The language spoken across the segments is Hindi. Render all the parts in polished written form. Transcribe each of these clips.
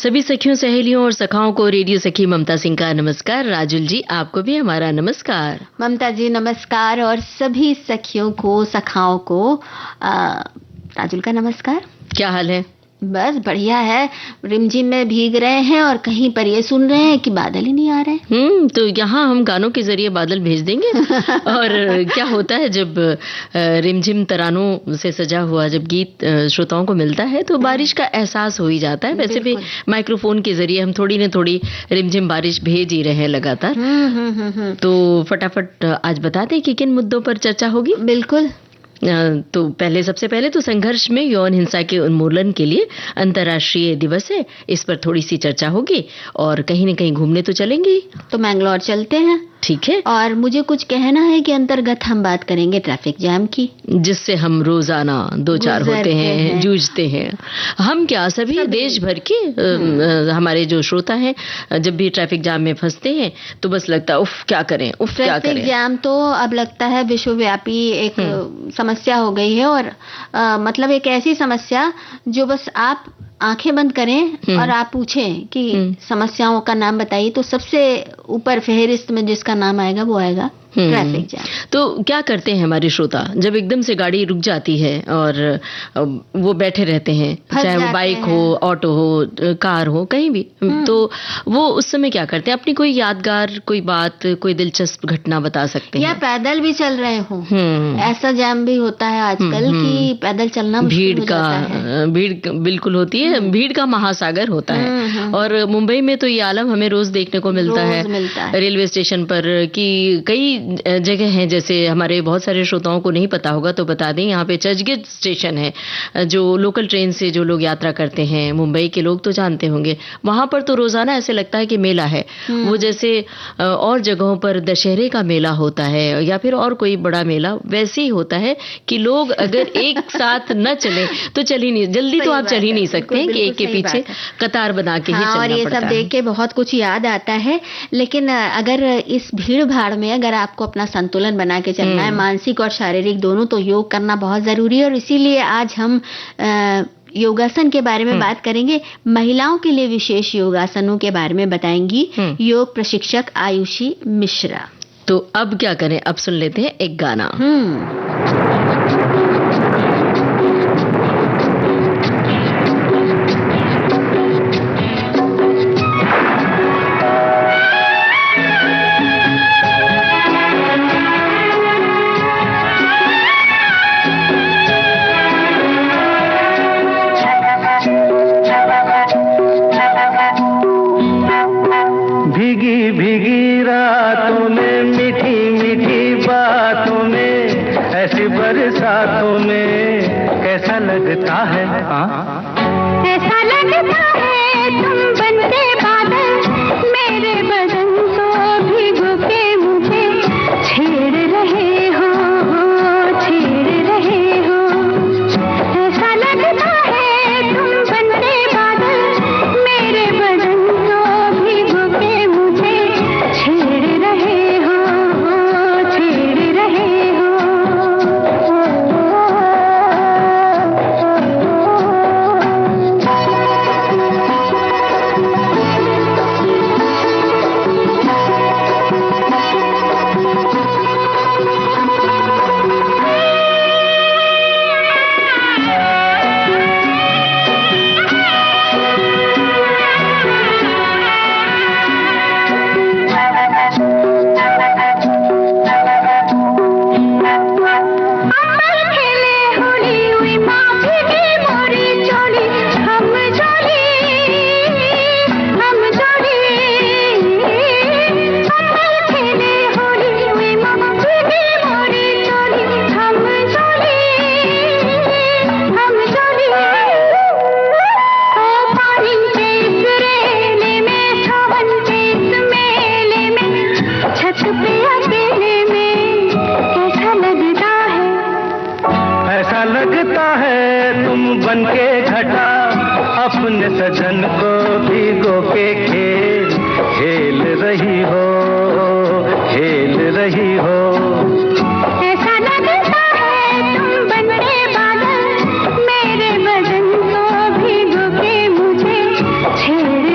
सभी सखियों, सहेलियों और सखाओं को रेडियो सखी ममता सिंह का नमस्कार। राजुल जी, आपको भी हमारा नमस्कार। ममता जी नमस्कार, और सभी सखियों को, सखाओं को राजुल का नमस्कार। क्या हाल है? बस बढ़िया है। रिमझिम में भीग रहे हैं और कहीं पर ये सुन रहे हैं कि बादल ही नहीं आ रहे। तो यहाँ हम गानों के जरिए बादल भेज देंगे। और क्या होता है जब रिमझिम तरानों से सजा हुआ जब गीत श्रोताओं को मिलता है तो बारिश का एहसास हो ही जाता है। वैसे भी माइक्रोफोन के जरिए हम थोड़ी न थोड़ी रिमझिम बारिश भेज ही रहे हैं लगातार। तो फटाफट आज बता दें कि किन मुद्दों पर चर्चा होगी। बिल्कुल। तो सबसे पहले तो संघर्ष में यौन हिंसा के उन्मूलन के लिए अंतर्राष्ट्रीय दिवस है, इस पर थोड़ी सी चर्चा होगी और कहीं न कहीं घूमने तो चलेंगे ही। तो मैंगलोर चलते हैं। ठीक है। और मुझे कुछ कहना है कि अंतर्गत हम बात करेंगे ट्रैफिक जैम की, जिससे हम रोजाना दो चार होते हैं, जूझते हैं। हम क्या, सभी देश भर के हमारे जो श्रोता हैं, जब भी ट्रैफिक जाम में फंसते हैं तो बस लगता है उफ क्या करें, उफ क्या करें। ट्रैफिक जाम तो अब लगता है विश्वव्यापी एक समस्या हो गई है, और मतलब एक ऐसी समस्या जो बस आप आंखें बंद करें और आप पूछें कि समस्याओं का नाम बताइए, तो सबसे ऊपर फहरिस्त में जिसका नाम आएगा वो आएगा ट्रैफिक जैम। तो क्या करते हैं हमारे श्रोता जब एकदम से गाड़ी रुक जाती है और वो बैठे रहते हैं, चाहे वो बाइक हो, ऑटो हो, कार हो, कहीं भी, तो वो उस समय क्या करते हैं? अपनी कोई यादगार कोई बात, कोई दिलचस्प घटना बता सकते हैं, या पैदल भी चल रहे हो। ऐसा जैम भी होता है आजकल कि पैदल चलना मुश्किल हो जाता है। भीड़ बिल्कुल होती है, भीड़ का महासागर होता है। और मुंबई में तो ये आलम हमें रोज देखने को मिलता है रेलवे स्टेशन पर कि कई जगह हैं, जैसे हमारे बहुत सारे श्रोताओं को नहीं पता होगा तो बता दें, यहाँ पे चर्चगेट स्टेशन है जो लोकल ट्रेन से जो लोग यात्रा करते हैं, मुंबई के लोग तो जानते होंगे। वहां पर तो रोजाना ऐसे लगता है कि मेला है। वो जैसे और जगहों पर दशहरे का मेला होता है या फिर और कोई बड़ा मेला, वैसे ही होता है कि लोग अगर एक साथ न चले तो चल ही नहीं, जल्दी तो आप चल ही नहीं सकते कि एक के पीछे कतार बना के ही चलना पड़ता है। और ये सब देख के बहुत कुछ याद आता है। लेकिन अगर इस भीड़ भाड़ में अगर आपको अपना संतुलन बना के चलना है, मानसिक और शारीरिक दोनों, तो योग करना बहुत जरूरी है। और इसीलिए आज हम योगासन के बारे में बात करेंगे। महिलाओं के लिए विशेष योगासनों के बारे में बताएंगी योग प्रशिक्षक आयुषी मिश्रा। तो अब क्या करें, अब सुन लेते हैं एक गाना। बरसातों में कैसा लगता है, ऐसा लगता है तुम बनते बादल, मेरे बदन को भिगो के मुझे छेड़ रहे हो, छेड़ रहे हो। ऐसा लगता है तुम बनते बादल, मेरे बदन को भिगो के मुझे छेड़ रहे हो, छेड़ रहे हो। अपने सजन को भिगो के खेल रही हो, खेल रही हो। ऐसा लगता है तुम बनते बादल, मेरे बदन को भिगो के मुझे छेड़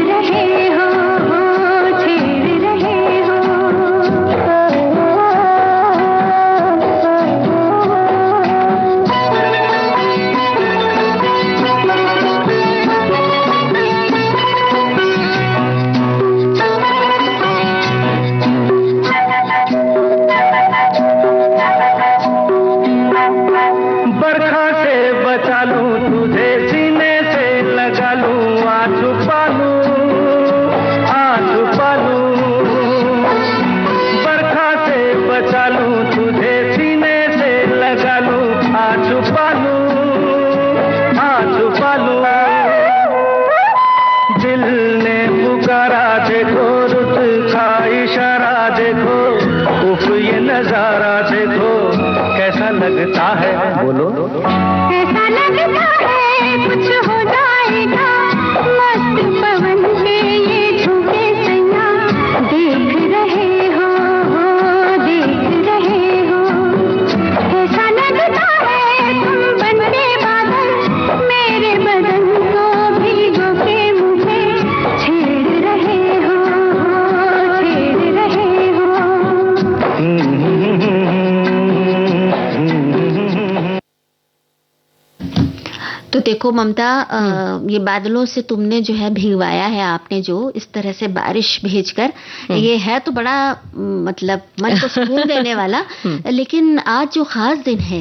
बरखा से बचा लूं तुझे, सीने से लगा लूं, आ छुपा लूं, आ छुपा लूं। बरखा से बचा लूं तुझे, सीने से लगा लूं, आ छुपा लूं, आ छुपा लूं। दिल ने पुकारा देखो, रुत का इशारा देखो, उफ ये नजारा देखो, कैसा लगता है बोलो, ऐसा लगता है कुछ हो जाएगा, मस्त पवन के ये झोंके सैया, देख रहे हो, देख रहे हो। ऐसा लगता है तुम बनते बादल, मेरे बदन को भिगो के मुझे छेड़ रहे हो, छेड़ रहे हो। तो देखो ममता, ये बादलों से तुमने जो है भिगवाया है आपने, जो इस तरह से बारिश भेजकर, ये है तो बड़ा मतलब मन को सुकून देने वाला। लेकिन आज जो खास दिन है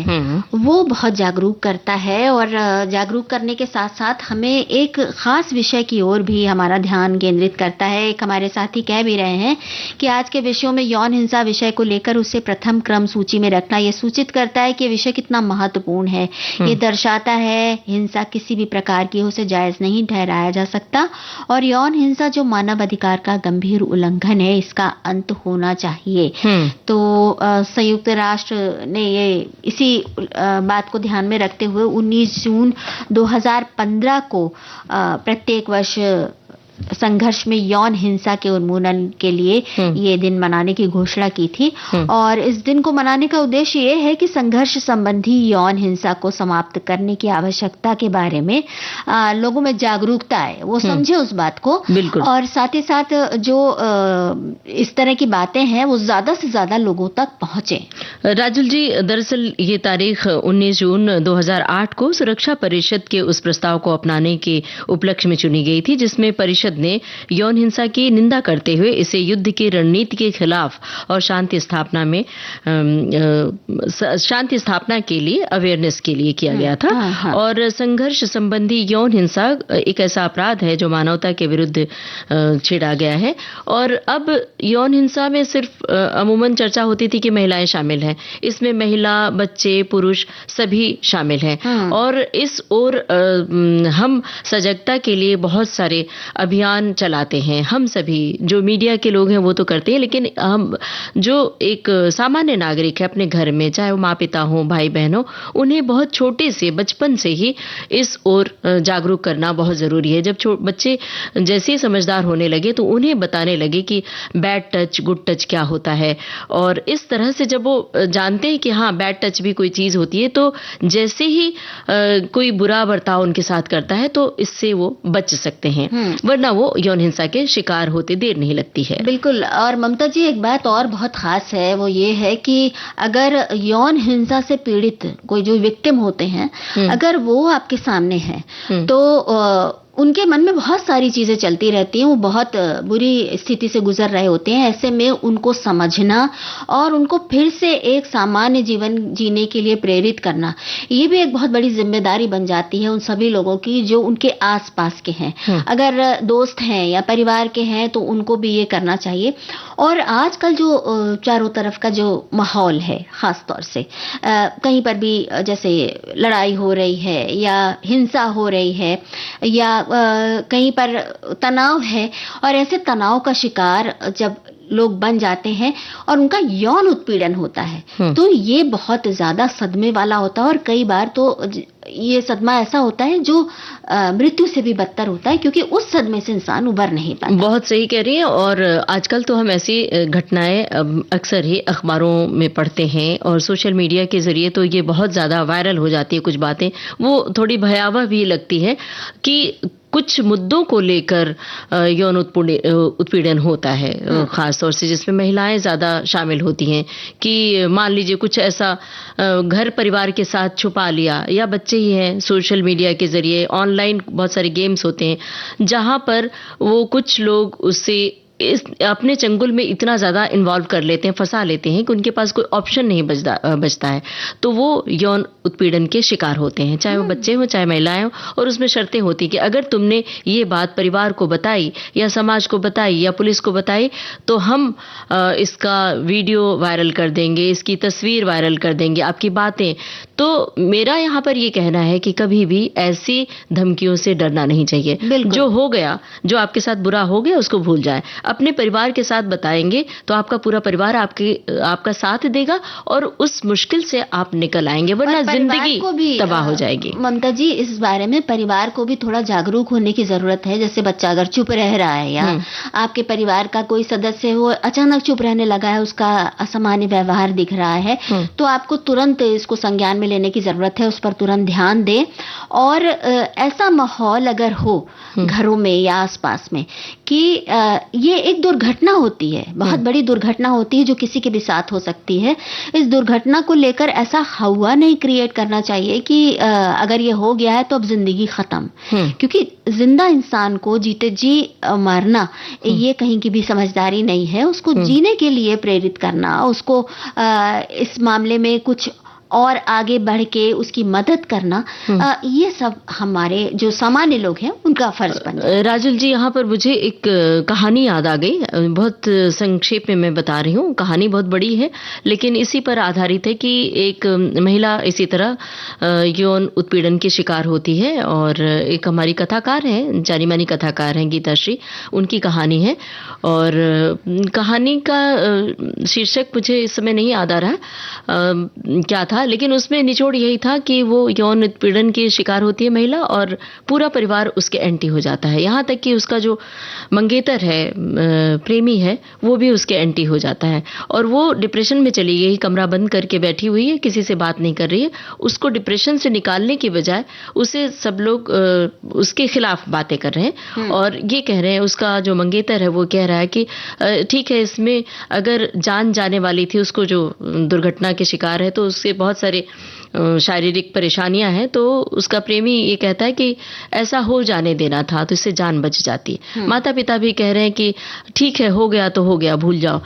वो बहुत जागरूक करता है, और जागरूक करने के साथ साथ हमें एक खास विषय की ओर भी हमारा ध्यान केंद्रित करता है। एक हमारे साथी कह भी रहे हैं कि आज के विषयों में यौन हिंसा विषय को लेकर उसे प्रथम क्रम सूची में रखना ये सूचित करता है कि विषय कितना महत्वपूर्ण है। ये दर्शाता है हिंसा किसी भी प्रकार की उसे जायज नहीं ठहराया जा सकता, और यौन हिंसा जो मानव अधिकार का गंभीर उल्लंघन है, इसका अंत होना चाहिए। तो संयुक्त राष्ट्र ने ये इसी बात को ध्यान में रखते हुए 19 जून 2015 को प्रत्येक वर्ष संघर्ष में यौन हिंसा के उन्मूलन के लिए ये दिन मनाने की घोषणा की थी। और इस दिन को मनाने का उद्देश्य ये है कि संघर्ष संबंधी यौन हिंसा को समाप्त करने की आवश्यकता के बारे में लोगों में जागरूकता है, वो समझे उस बात को, और साथ ही साथ जो इस तरह की बातें हैं वो ज्यादा से ज्यादा लोगों तक पहुंचे। राजुल जी, दरअसल ये तारीख 19 जून 2008 को सुरक्षा परिषद के उस प्रस्ताव को अपनाने के उपलक्ष्य में चुनी गई थी, जिसमें परिषद ने यौन हिंसा की निंदा करते हुए इसे युद्ध की रणनीति के खिलाफ और शांति स्थापना के लिए अवेयरनेस के लिए किया गया था। और संघर्ष संबंधी यौन हिंसा एक ऐसा अपराध है जो मानवता के विरुद्ध छेड़ा गया है। और अब यौन हिंसा में सिर्फ अमूमन चर्चा होती थी कि महिलाएं शामिल हैं, इसमें महिला, बच्चे, पुरुष सभी शामिल हैं। और इस ओर हम सजगता के लिए बहुत सारे अभियान चलाते हैं। हम सभी जो मीडिया के लोग हैं वो तो करते हैं, लेकिन हम जो एक सामान्य नागरिक है अपने घर में, चाहे वो माँ पिता हो, भाई बहन हो, उन्हें बहुत छोटे से बचपन से ही इस ओर जागरूक करना बहुत जरूरी है। जब बच्चे जैसे ही समझदार होने लगे तो उन्हें बताने लगे कि बैड टच, गुड टच क्या होता है। और इस तरह से जब वो जानते हैं कि हाँ बैड टच भी कोई चीज होती है, तो जैसे ही कोई बुरा बर्ताव उनके साथ करता है तो इससे वो बच सकते हैं, वरना वो यौन हिंसा के शिकार होते देर नहीं लगती है। बिल्कुल। और ममता जी, एक बात और बहुत खास है, वो ये है कि अगर यौन हिंसा से पीड़ित कोई जो विक्टिम होते हैं, अगर वो आपके सामने है तो उनके मन में बहुत सारी चीजें चलती रहती हैं, वो बहुत बुरी स्थिति से गुजर रहे होते हैं। ऐसे में उनको समझना और उनको फिर से एक सामान्य जीवन जीने के लिए प्रेरित करना, ये भी एक बहुत बड़ी जिम्मेदारी बन जाती है उन सभी लोगों की जो उनके आसपास के हैं। अगर दोस्त हैं या परिवार के हैं तो उनको भी ये करना चाहिए। और आजकल जो चारों तरफ का जो माहौल है, खास तौर से कहीं पर भी जैसे लड़ाई हो रही है या हिंसा हो रही है या कहीं पर तनाव है, और ऐसे तनाव का शिकार जब लोग बन जाते हैं और उनका यौन उत्पीड़न होता है तो ये बहुत ज्यादा सदमे वाला होता है। और कई बार तो ये सदमा ऐसा होता है जो मृत्यु से भी बदतर होता है, क्योंकि उस सदमे से इंसान उबर नहीं पाता। बहुत सही कह रही हैं। और आजकल तो हम ऐसी घटनाएं अक्सर ही अखबारों में पढ़ते हैं और सोशल मीडिया के जरिए तो ये बहुत ज्यादा वायरल हो जाती है। कुछ बातें वो थोड़ी भयावह भी लगती है कि कुछ मुद्दों को लेकर यौन उत्पीड़न होता है, खास तौर से जिसमें महिलाएं ज्यादा शामिल होती हैं। कि मान लीजिए कुछ ऐसा घर परिवार के साथ छुपा लिया, या बच्चे ही हैं, सोशल मीडिया के जरिए ऑनलाइन बहुत सारे गेम्स होते हैं जहां पर वो कुछ लोग उससे इस अपने चंगुल में इतना ज्यादा इन्वॉल्व कर लेते हैं, फंसा लेते हैं कि उनके पास कोई ऑप्शन नहीं बचता है, तो वो यौन उत्पीड़न के शिकार होते हैं, चाहे वो बच्चे हों चाहे महिलाएं हों। और उसमें शर्तें होती कि अगर तुमने ये बात परिवार को बताई या समाज को बताई या पुलिस को बताई तो हम इसका वीडियो वायरल कर देंगे, इसकी तस्वीर वायरल कर देंगे, आपकी बातें। तो मेरा यहाँ पर ये कहना है कि कभी भी ऐसी धमकियों से डरना नहीं चाहिए। जो हो गया, जो आपके साथ बुरा हो गया, उसको भूल जाएं। अपने परिवार के साथ बताएंगे तो आपका पूरा परिवार आपका साथ देगा और उस मुश्किल से आप निकल आएंगे, वरना जिंदगी तबाह हो जाएगी। ममता जी, इस बारे में परिवार को भी थोड़ा जागरूक होने की जरूरत है। जैसे बच्चा अगर चुप रह रहा है या आपके परिवार का कोई सदस्य वो अचानक चुप रहने लगा है, उसका असामान्य व्यवहार दिख रहा है, तो आपको तुरंत इसको संज्ञान में लेने की जरूरत है, उस पर तुरंत ध्यान दें। और ऐसा माहौल अगर हो घरों में या आसपास में कि ये एक दुर्घटना होती है, बहुत बड़ी दुर्घटना होती है जो किसी के भी साथ हो सकती है, इस दुर्घटना को लेकर ऐसा हवा नहीं क्रिएट करना चाहिए कि अगर ये हो गया है तो अब जिंदगी खत्म। क्योंकि जिंदा इंसान को जीते जी मारना ये कहीं की भी समझदारी नहीं है। उसको जीने के लिए प्रेरित करना, उसको इस मामले में कुछ और आगे बढ़ के उसकी मदद करना, ये सब हमारे जो सामान्य लोग हैं उनका फर्ज बनता है। राजुल जी, यहाँ पर मुझे एक कहानी याद आ गई, बहुत संक्षेप में मैं बता रही हूँ। कहानी बहुत बड़ी है लेकिन इसी पर आधारित है कि एक महिला इसी तरह यौन उत्पीड़न की शिकार होती है और एक हमारी कथाकार हैं, जानी मानी कथाकार हैं गीता श्री, उनकी कहानी है। और कहानी का शीर्षक मुझे इस समय नहीं याद आ रहा क्या था, लेकिन उसमें निचोड़ यही था कि वो यौन उत्पीड़न की शिकार होती है महिला और पूरा परिवार उसके एंटी हो जाता है। यहाँ तक कि उसका जो मंगेतर है, प्रेमी है, वो भी उसके एंटी हो जाता है और वो डिप्रेशन में चली गई, कमरा बंद करके बैठी हुई है, किसी से बात नहीं कर रही है। उसको डिप्रेशन से निकालने की बजाय उसे सब लोग उसके खिलाफ बातें कर रहे हैं और ये कह रहे हैं, उसका जो मंगेतर है वो कह रहा है कि ठीक है, इसमें अगर जान जाने वाली थी, उसको जो दुर्घटना के शिकार है तो उससे बहुत सारे शारीरिक परेशानियां हैं, तो उसका प्रेमी ये कहता है कि ऐसा हो जाने देना था तो इससे जान बच जाती। माता पिता भी कह रहे हैं कि ठीक है, हो गया तो हो गया, भूल जाओ।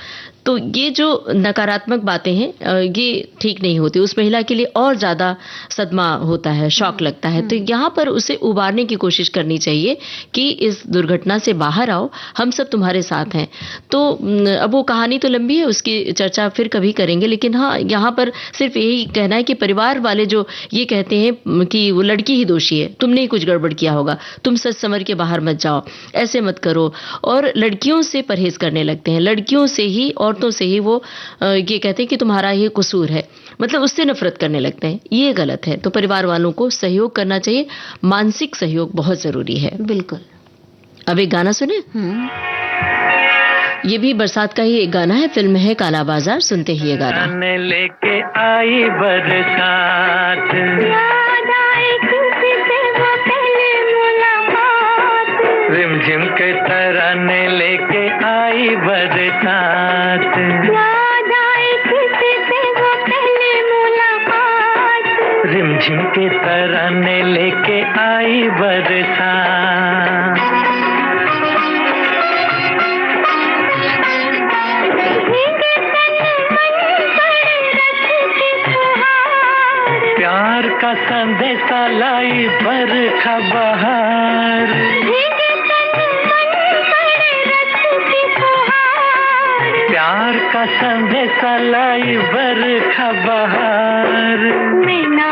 तो ये जो नकारात्मक बातें हैं ये ठीक नहीं होती, उस महिला के लिए और ज्यादा सदमा होता है, शॉक लगता है। तो यहाँ पर उसे उबारने की कोशिश करनी चाहिए कि इस दुर्घटना से बाहर आओ, हम सब तुम्हारे साथ हैं। तो अब वो कहानी तो लंबी है, उसकी चर्चा फिर कभी करेंगे, लेकिन हाँ, यहाँ पर सिर्फ यही कहना है कि परिवार वाले जो ये कहते हैं कि वो लड़की ही दोषी है, तुमने ही कुछ गड़बड़ किया होगा, तुम सच समझ के बाहर मत जाओ, ऐसे मत करो, और लड़कियों से परहेज करने लगते हैं, लड़कियों से ही, औरतों से ही वो ये कहते हैं कि तुम्हारा ये कसूर है, मतलब उससे नफरत करने लगते हैं। ये गलत है। तो परिवार वालों को सहयोग करना चाहिए, मानसिक सहयोग बहुत जरूरी है। बिल्कुल। अब एक गाना सुने। ये भी बरसात का ही एक गाना है, फिल्म है काला बाजार। सुनते ही ये गाना। लेके आई बरसात, रिमझिम के तराने लेके आई बरसात, रिमझिम के तराने लेके आई बरसात। प्यार का संदेशा लाई बरखा बहार, प्यार का संदेशा लाई बरखा बहार। मैं ना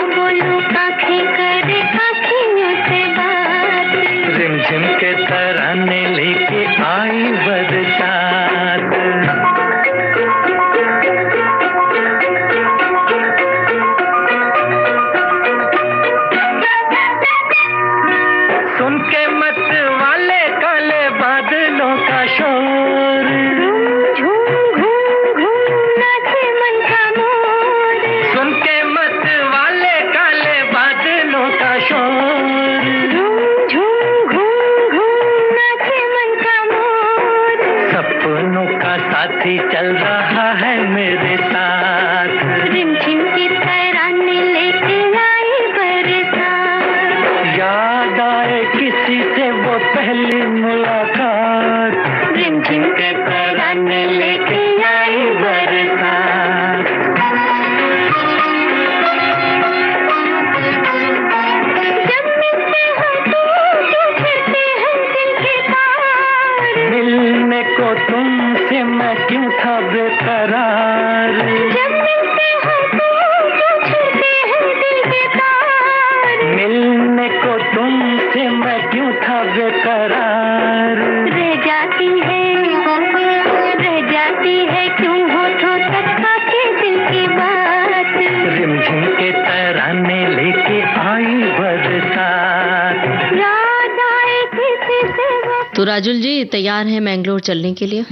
बोलूं आँखें करे आँखियों से बात, रिमझिम के तराने लेके आई बरसात। सुन के मत वाले काले बादलों का शोर, झूम घूम घूम नाचे मन का राजुल जी तैयार है मैंगलोर चलने के लिए?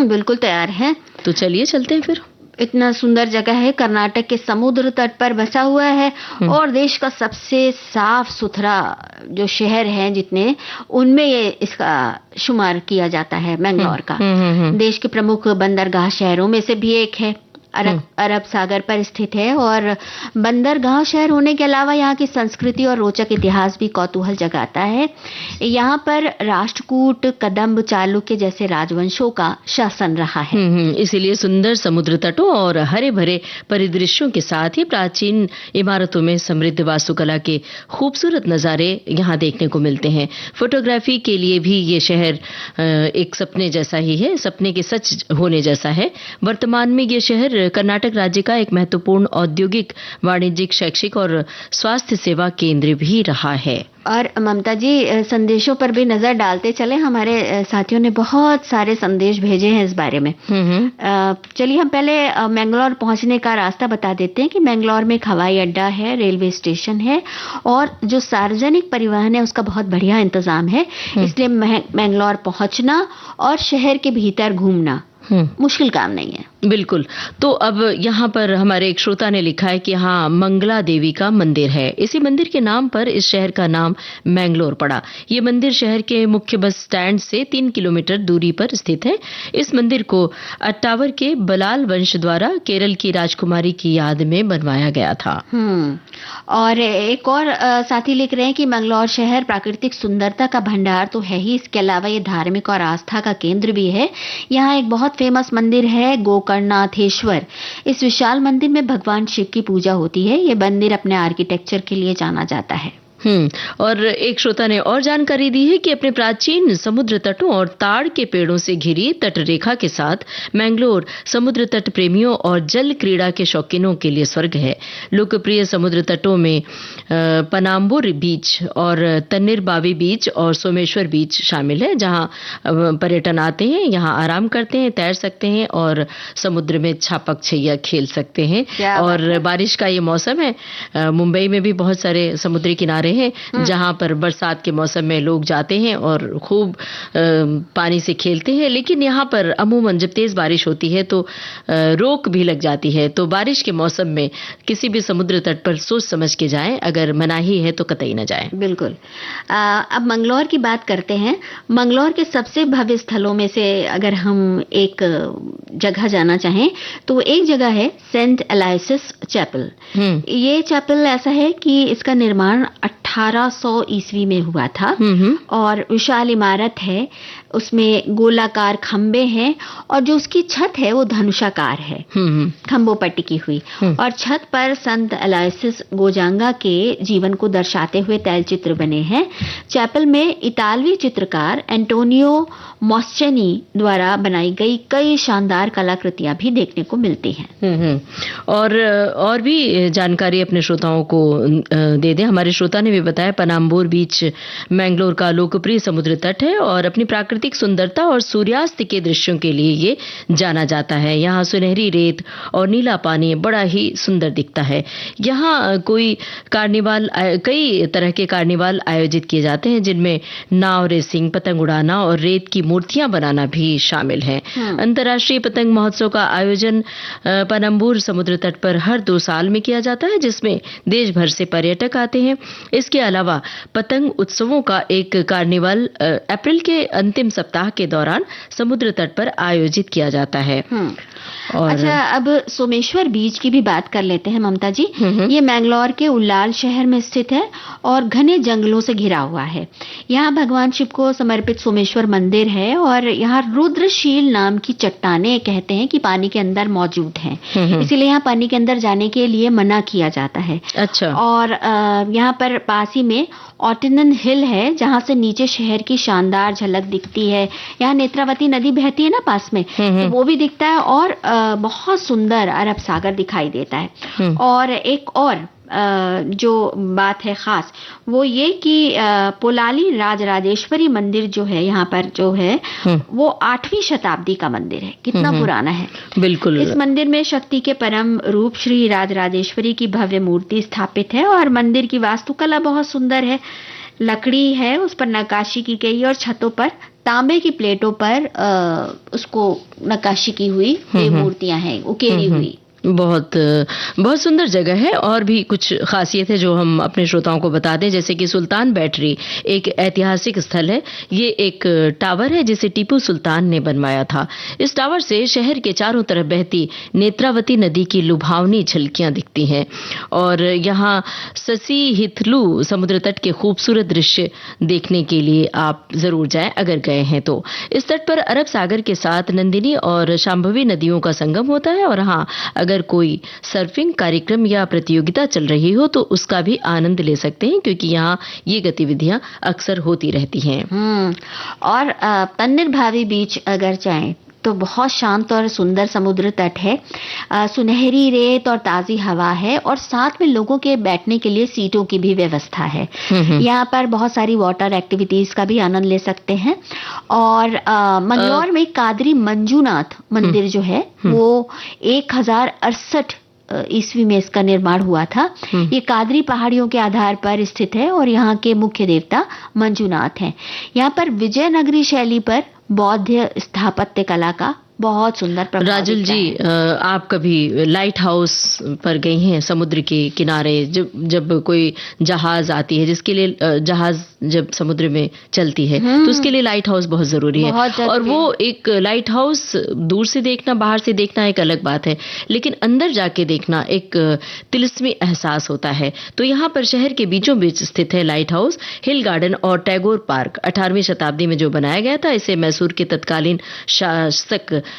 बिल्कुल तैयार है। तो चलिए चलते हैं फिर। इतना सुंदर जगह है, कर्नाटक के समुद्र तट पर बसा हुआ है और देश का सबसे साफ सुथरा जो शहर है जितने, उनमें ये इसका शुमार किया जाता है मैंगलोर का। देश के प्रमुख बंदरगाह शहरों में से भी एक है। अरब सागर पर स्थित है और बंदरगाह शहर होने के अलावा यहाँ की संस्कृति और रोचक इतिहास भी कौतूहल जगाता है। यहाँ पर राष्ट्रकूट, कदम्ब, चालुक्य जैसे राजवंशों का शासन रहा है। इसीलिए सुंदर समुद्र तटों और हरे भरे परिदृश्यों के साथ ही प्राचीन इमारतों में समृद्ध वास्तुकला के खूबसूरत नजारे यहाँ देखने को मिलते हैं। फोटोग्राफी के लिए भी ये शहर एक सपने जैसा ही है, सपने के सच होने जैसा है। वर्तमान में ये शहर कर्नाटक राज्य का एक महत्वपूर्ण औद्योगिक, वाणिज्यिक, शैक्षिक और स्वास्थ्य सेवा केंद्र भी रहा है। और ममता जी, संदेशों पर भी नजर डालते चले। हमारे साथियों ने बहुत सारे संदेश भेजे हैं इस बारे में। चलिए हम पहले मैंगलोर पहुंचने का रास्ता बता देते हैं कि मैंगलोर में एक हवाई अड्डा है, रेलवे स्टेशन है और जो सार्वजनिक परिवहन है उसका बहुत बढ़िया इंतजाम है। इसलिए मैंगलोर पहुंचना और शहर के भीतर घूमना मुश्किल काम नहीं है। बिल्कुल। तो अब यहाँ पर हमारे एक श्रोता ने लिखा है कि यहाँ मंगला देवी का मंदिर है। इसी मंदिर के नाम पर इस शहर का नाम मैंगलोर पड़ा। ये मंदिर शहर के मुख्य बस स्टैंड से 3 किलोमीटर दूरी पर स्थित है। इस मंदिर को अट्टावर के बलाल वंश द्वारा केरल की राजकुमारी की याद में बनवाया गया था। और एक और साथी लिख रहे हैं कि मंगलौर शहर प्राकृतिक सुंदरता का भंडार तो है ही, इसके अलावा ये धार्मिक और आस्था का केंद्र भी है। यहाँ एक बहुत फेमस मंदिर है, गोकर्णनाथेश्वर। इस विशाल मंदिर में भगवान शिव की पूजा होती है। ये मंदिर अपने आर्किटेक्चर के लिए जाना जाता है। और एक श्रोता ने और जानकारी दी है कि अपने प्राचीन समुद्र तटों और ताड़ के पेड़ों से घिरी तटरेखा के साथ मैंगलोर समुद्र तट प्रेमियों और जल क्रीड़ा के शौकीनों के लिए स्वर्ग है। लोकप्रिय समुद्र तटों में पनाम्बुर बीच और तन्नीरबावी बीच और सोमेश्वर बीच शामिल है, जहां पर्यटन आते हैं, यहां आराम करते हैं, तैर सकते हैं और समुद्र में छापक छैया खेल सकते हैं। और बारिश का ये मौसम है। मुंबई में भी बहुत सारे समुद्री किनारे हैं जहां पर बरसात के मौसम में लोग जाते हैं और खूब पानी से खेलते हैं। लेकिन यहाँ पर अमूमन जब तेज बारिश होती है तो रोक भी लग जाती है। तो बारिश के मौसम में किसी भी समुद्र तट पर सोच समझ के जाएं, अगर मनाही है तो कतई न जाएं। बिल्कुल। अब मंगलौर की बात करते हैं। मंगलौर के सबसे भव्य स्थलों में से अगर हम एक जगह जाना चाहें तो एक जगह है सेंट अलाइसिस चैपल। ये चैपल ऐसा है कि इसका निर्माण 1800 ईस्वी में हुआ था और विशाल इमारत है, उसमें गोलाकार खंबे हैं और जो उसकी छत है वो धनुषाकार है, खंभों पर टिकी हुई। और छत पर संत अलाइसिस गोजांगा के जीवन को दर्शाते हुए तैलचित्र बने हैं। चैपल में इतालवी चित्रकार एंटोनियो मॉस्चेनी द्वारा बनाई गई कई शानदार कलाकृतियां भी देखने को मिलती हैं। और भी जानकारी अपने श्रोताओं को दे दें। हमारे श्रोता ने भी बताया पनाम्बुर बीच मैंगलोर का लोकप्रिय समुद्र तट है और अपनी प्राकृतिक सुंदरता और सूर्यास्त के दृश्यों के लिए ये जाना जाता है। यहाँ सुनहरी रेत और नीला पानी बड़ा ही सुंदर दिखता है। यहाँ कई तरह के कार्निवाल आयोजित किए जाते हैं, जिनमें नाव रेसिंग, पतंग उड़ाना और रेत की मूर्तियां बनाना भी शामिल है। अंतर्राष्ट्रीय पतंग महोत्सव का आयोजन पनाम्बुर समुद्र तट पर हर 2 साल में किया जाता है, जिसमें देश भर से पर्यटक आते हैं। इसके अलावा पतंग उत्सवों का एक कार्निवल अप्रैल के अंतिम सप्ताह के दौरान समुद्र तट पर आयोजित किया जाता है। और अच्छा, अब सोमेश्वर बीच की भी बात कर लेते हैं ममता जी। ये मैंगलोर के उल्लाल शहर में स्थित है और घने जंगलों से घिरा हुआ है। यहाँ भगवान शिव को समर्पित सोमेश्वर मंदिर है और यहाँ रुद्रशील नाम की चट्टानें कहते हैं कि पानी के अंदर मौजूद हैं। इसीलिए यहाँ पानी के अंदर जाने के लिए मना किया जाता है। अच्छा। और यहाँ पर पास ही में ऑटिनन हिल है, जहाँ से नीचे शहर की शानदार झलक दिखती है। यहाँ नेत्रावती नदी बहती है ना पास में, तो वो भी दिखता है और बहुत सुंदर अरब सागर दिखाई देता है। और एक और जो बात है खास वो ये कि पोलाली राजराजेश्वरी मंदिर जो है यहाँ पर जो है वो 8वीं शताब्दी का मंदिर है। कितना पुराना है। बिल्कुल। इस मंदिर में शक्ति के परम रूप श्री राजराजेश्वरी की भव्य मूर्ति स्थापित है और मंदिर की वास्तुकला बहुत सुंदर है। लकड़ी है, उस पर नक्काशी की गई और छतों पर तांबे की प्लेटों पर उसको नक्काशी की हुई ये मूर्तियां हैं, उकेरी हुई। बहुत बहुत सुंदर जगह है। और भी कुछ खासियत है जो हम अपने श्रोताओं को बता दें, जैसे कि सुल्तान बैटरी एक ऐतिहासिक स्थल है। ये एक टावर है जिसे टीपू सुल्तान ने बनवाया था। इस टावर से शहर के चारों तरफ बहती नेत्रावती नदी की लुभावनी झलकियां दिखती हैं और यहाँ ससी हिथलू समुद्र तट के खूबसूरत दृश्य देखने के लिए आप जरूर जाएं अगर गए हैं तो। इस तट पर अरब सागर के साथ नंदिनी और शांभवी नदियों का संगम होता है और हाँ, अगर कोई सर्फिंग कार्यक्रम या प्रतियोगिता चल रही हो तो उसका भी आनंद ले सकते हैं, क्योंकि यहाँ ये गतिविधियां अक्सर होती रहती हैं। और पन्नीर भावी बीच अगर जाएं तो बहुत शांत और सुंदर समुद्र तट है। सुनहरी रेत और ताज़ी हवा है और साथ में लोगों के बैठने के लिए सीटों की भी व्यवस्था है। यहाँ पर बहुत सारी वाटर एक्टिविटीज का भी आनंद ले सकते हैं। और मंगलौर में कादरी मंजूनाथ मंदिर जो है वो 1068 ईस्वी में इसका निर्माण हुआ था। ये कादरी पहाड़ियों के आधार पर स्थित है और यहाँ के मुख्य देवता मंजूनाथ हैं। यहाँ पर विजयनगरी शैली पर बौद्ध स्थापत्य कला का बहुत सुंदर प्रभाव। राजुल जी, आप कभी लाइट हाउस पर गई हैं? समुद्र के किनारे जब कोई जहाज आती है, जिसके लिए जहाज जब समुद्र में चलती है तो उसके लिए लाइट हाउस बहुत जरूरी है। और वो एक लाइट हाउस दूर से देखना, बाहर से देखना एक अलग बात है, लेकिन अंदर जाके देखना एक तिलिस्मी एहसास होता है। तो यहाँ पर शहर के बीचों बीच स्थित है लाइट हाउस हिल गार्डन और टैगोर पार्क। 18वीं शताब्दी में जो बनाया गया था, इसे मैसूर के तत्कालीन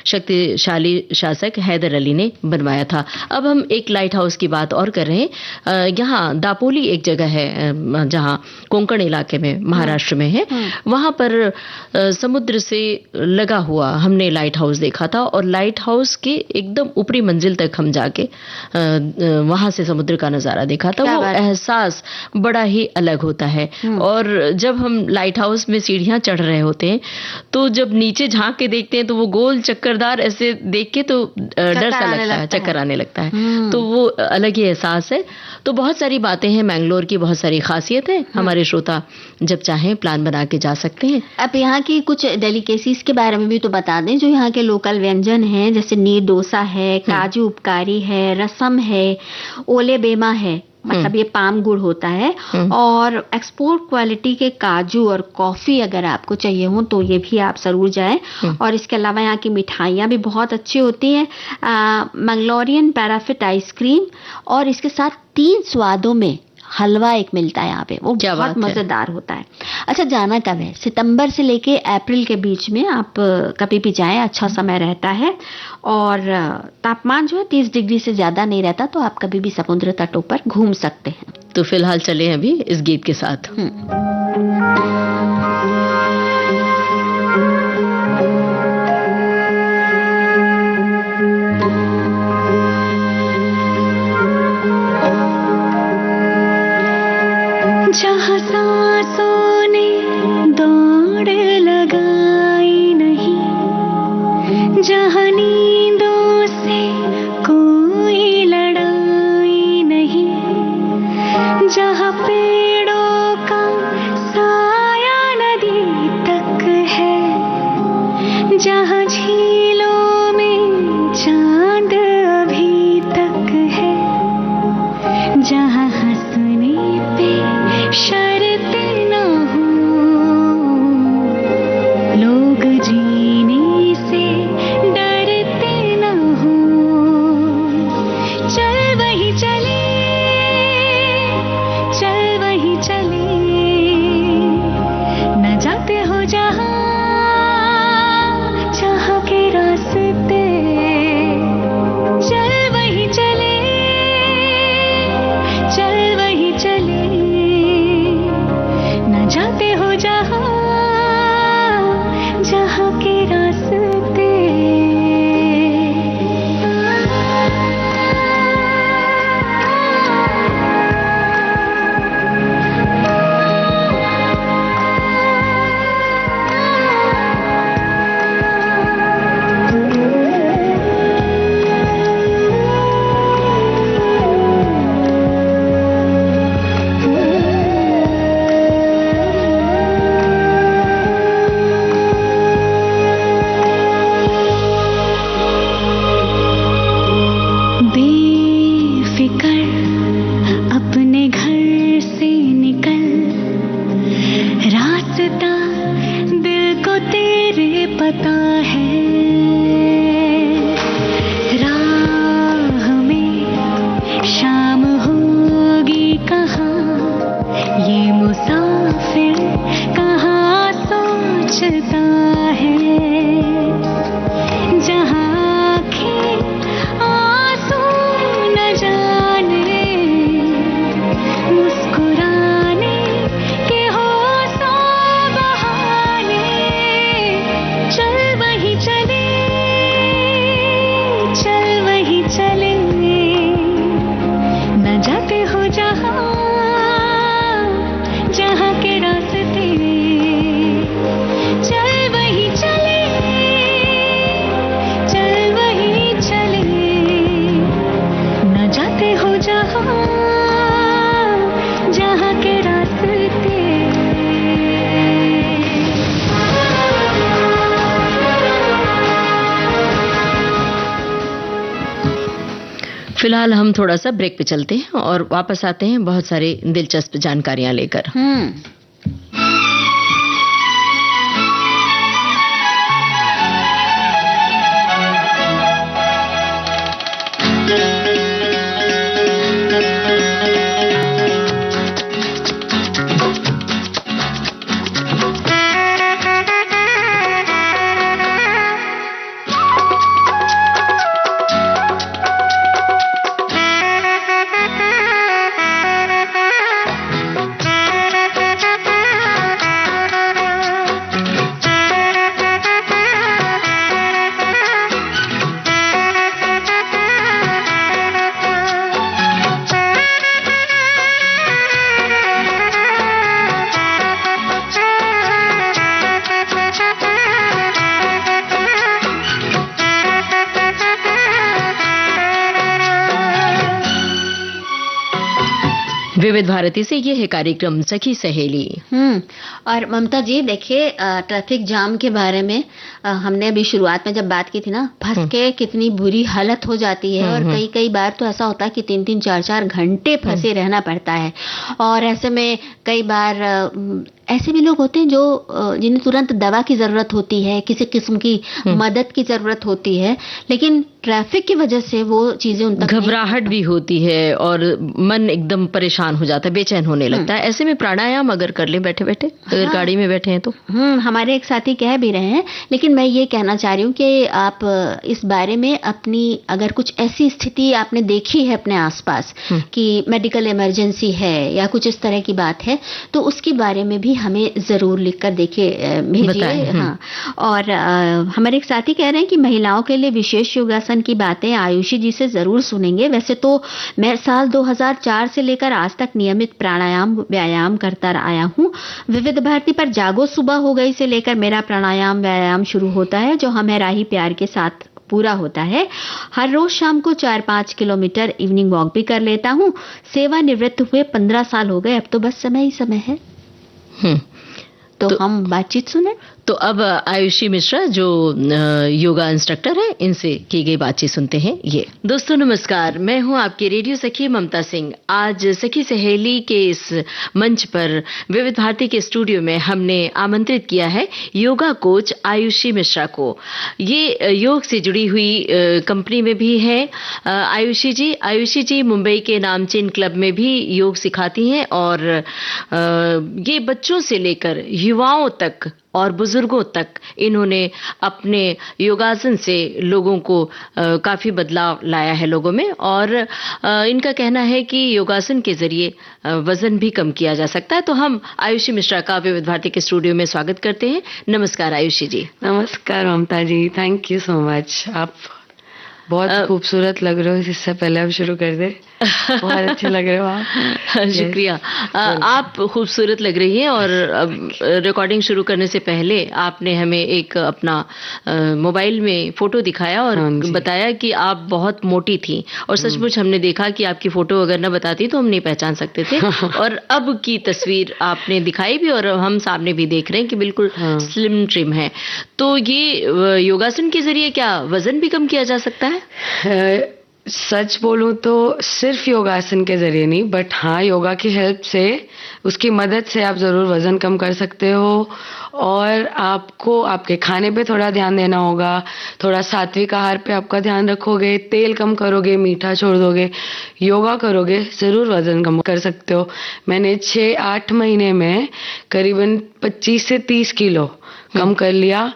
शक्तिशाली शासक हैदर अली ने बनवाया था। अब हम एक लाइट हाउस की बात और कर रहे हैं। यहाँ दापोली एक जगह है जहाँ कोंकण इलाके में महाराष्ट्र में है। वहां पर समुद्र से लगा हुआ हमने लाइट हाउस देखा था और लाइट हाउस के एकदम ऊपरी मंजिल तक हम जाके वहां से समुद्र का नजारा देखा था। वो एहसास बड़ा ही अलग होता है। और जब हम लाइट हाउस में सीढ़ियां चढ़ रहे होते हैं तो जब नीचे झांक के देखते हैं तो वो गोल चक्करदार ऐसे देख के तो डर सा लगता है, चक्कर आने लगता है। तो वो अलग ही एहसास है। तो बहुत सारी बातें हैं मैंगलोर की, बहुत सारी खासियत है। हमारे श्रोता जब चाहें प्लान बना के जा सकते हैं। अब यहाँ की कुछ डेलिकेसीज के बारे में भी तो बता दें, जो यहाँ के लोकल व्यंजन हैं, जैसे नीर डोसा है, काजू उपकारी है, रसम है, ओले बेमा है, मतलब ये पाम गुड़ होता है। और एक्सपोर्ट क्वालिटी के काजू और कॉफी अगर आपको चाहिए हो तो ये भी आप जरूर जाएं। और इसके अलावा यहाँ की मिठाइयाँ भी बहुत अच्छी होती हैं। मंगलोरियन पैराफिट आइसक्रीम और इसके साथ 3 स्वादों में हलवा एक मिलता है यहाँ पे, वो बहुत मजेदार होता है। अच्छा, जाना कब है? सितंबर से लेके अप्रैल के बीच में आप कभी भी जाएं, अच्छा समय रहता है। और तापमान जो है 30 डिग्री से ज्यादा नहीं रहता, तो आप कभी भी समुद्र तटों पर घूम सकते हैं। तो फिलहाल चले अभी इस गीत के साथ। जहाँ सांसों ने दौड़ लगाई नहीं, जहाँ नींदों से कोई लड़ाई नहीं, जहाँ पेड़ों का साया नदी तक है, जहाँ झीलों में चांद अभी तक है, जहाँ हंसने पे शर्त न हो, लोग जीने से डरते न हो, चल वही चले, चल फिलहाल हम थोड़ा सा ब्रेक पे चलते हैं और वापस आते हैं बहुत सारे दिलचस्प जानकारियां लेकर। विविध भारती से ये है कार्यक्रम सखी सहेली। और ममता जी देखिए, ट्रैफिक जाम के बारे में हमने अभी शुरुआत में जब बात की थी ना, फंस के कितनी बुरी हालत हो जाती है। और कई बार तो ऐसा होता है कि 3-3 4-4 घंटे फंसे रहना पड़ता है। और ऐसे में कई बार ऐसे भी लोग होते हैं जो जिन्हें तुरंत दवा की जरूरत होती है, किसी किस्म की मदद की जरूरत होती है, लेकिन ट्रैफिक की वजह से वो चीजें उन तक घबराहट भी होती है और मन एकदम परेशान हो जाता है, बेचैन होने लगता है। ऐसे में प्राणायाम अगर कर ले बैठे बैठे, अगर गाड़ी में बैठे हैं तो हमारे एक साथी कह भी रहे हैं। लेकिन मैं ये कहना चाह रही हूँ कि आप इस बारे में अपनी अगर कुछ ऐसी स्थिति आपने देखी है अपने आसपास कि मेडिकल इमरजेंसी है या कुछ इस तरह की बात है, तो उसके बारे में भी हमें जरूर लिखकर देखिए, भेजिए। हाँ, और हमारे एक साथी कह रहे हैं कि महिलाओं के लिए विशेष योगासन की बातें आयुषी जी से जरूर सुनेंगे। वैसे तो मैं साल 2004 से लेकर आज तक नियमित प्राणायाम व्यायाम करता आया हूँ। विविध भारती पर जागो सुबह हो गई से लेकर मेरा प्राणायाम व्यायाम शुरू होता है, जो हमें राही प्यार के साथ पूरा होता है। हर रोज शाम को 4-5 किलोमीटर इवनिंग वॉक भी कर लेता हूँ। सेवानिवृत्त हुए 15 साल हो गए, अब तो बस समय ही समय है। तो हम बातचीत सुने। तो अब आयुषी मिश्रा जो योगा इंस्ट्रक्टर है, इनसे की गई बातचीत सुनते हैं। ये दोस्तों नमस्कार, मैं हूं आपकी रेडियो सखी ममता सिंह। आज सखी सहेली के इस मंच पर विविध भारती के स्टूडियो में हमने आमंत्रित किया है योगा कोच आयुषी मिश्रा को। ये योग से जुड़ी हुई कंपनी में भी है आयुषी जी। आयुषी जी मुंबई के नामचीन क्लब में भी योग सिखाती हैं और ये बच्चों से लेकर युवाओं तक और बुजुर्गों तक इन्होंने अपने योगासन से लोगों को काफी बदलाव लाया है लोगों में। और इनका कहना है कि योगासन के जरिए वजन भी कम किया जा सकता है। तो हम आयुषी मिश्रा का विविध भारती के स्टूडियो में स्वागत करते हैं। नमस्कार आयुषी जी। नमस्कार ममता जी, थैंक यू सो मच। आप बहुत खूबसूरत लग रहे हो। इससे पहले हम शुरू कर दे। बहुत अच्छे लग रहे हो आप। शुक्रिया। आप खूबसूरत लग रही हैं। और रिकॉर्डिंग शुरू करने से पहले आपने हमें एक अपना मोबाइल में फोटो दिखाया और बताया कि आप बहुत मोटी थी। और सचमुच हमने देखा कि आपकी फोटो अगर न बताती तो हम नहीं पहचान सकते थे। और अब की तस्वीर आपने दिखाई भी और हम सामने भी देख रहे हैं कि बिल्कुल स्लिम ट्रिम है। तो ये योगासन के जरिए क्या वजन भी कम किया जा सकता है? सच बोलूं तो सिर्फ योगासन के जरिए नहीं, बट हाँ, योगा की हेल्प से, उसकी मदद से आप जरूर वजन कम कर सकते हो। और आपको आपके खाने पे थोड़ा ध्यान देना होगा, थोड़ा सात्विक आहार पे आपका ध्यान रखोगे, तेल कम करोगे, मीठा छोड़ दोगे, योगा करोगे, जरूर वजन कम कर सकते हो। मैंने 6-8 महीने में करीबन 25 से 30 किलो कम कर लिया।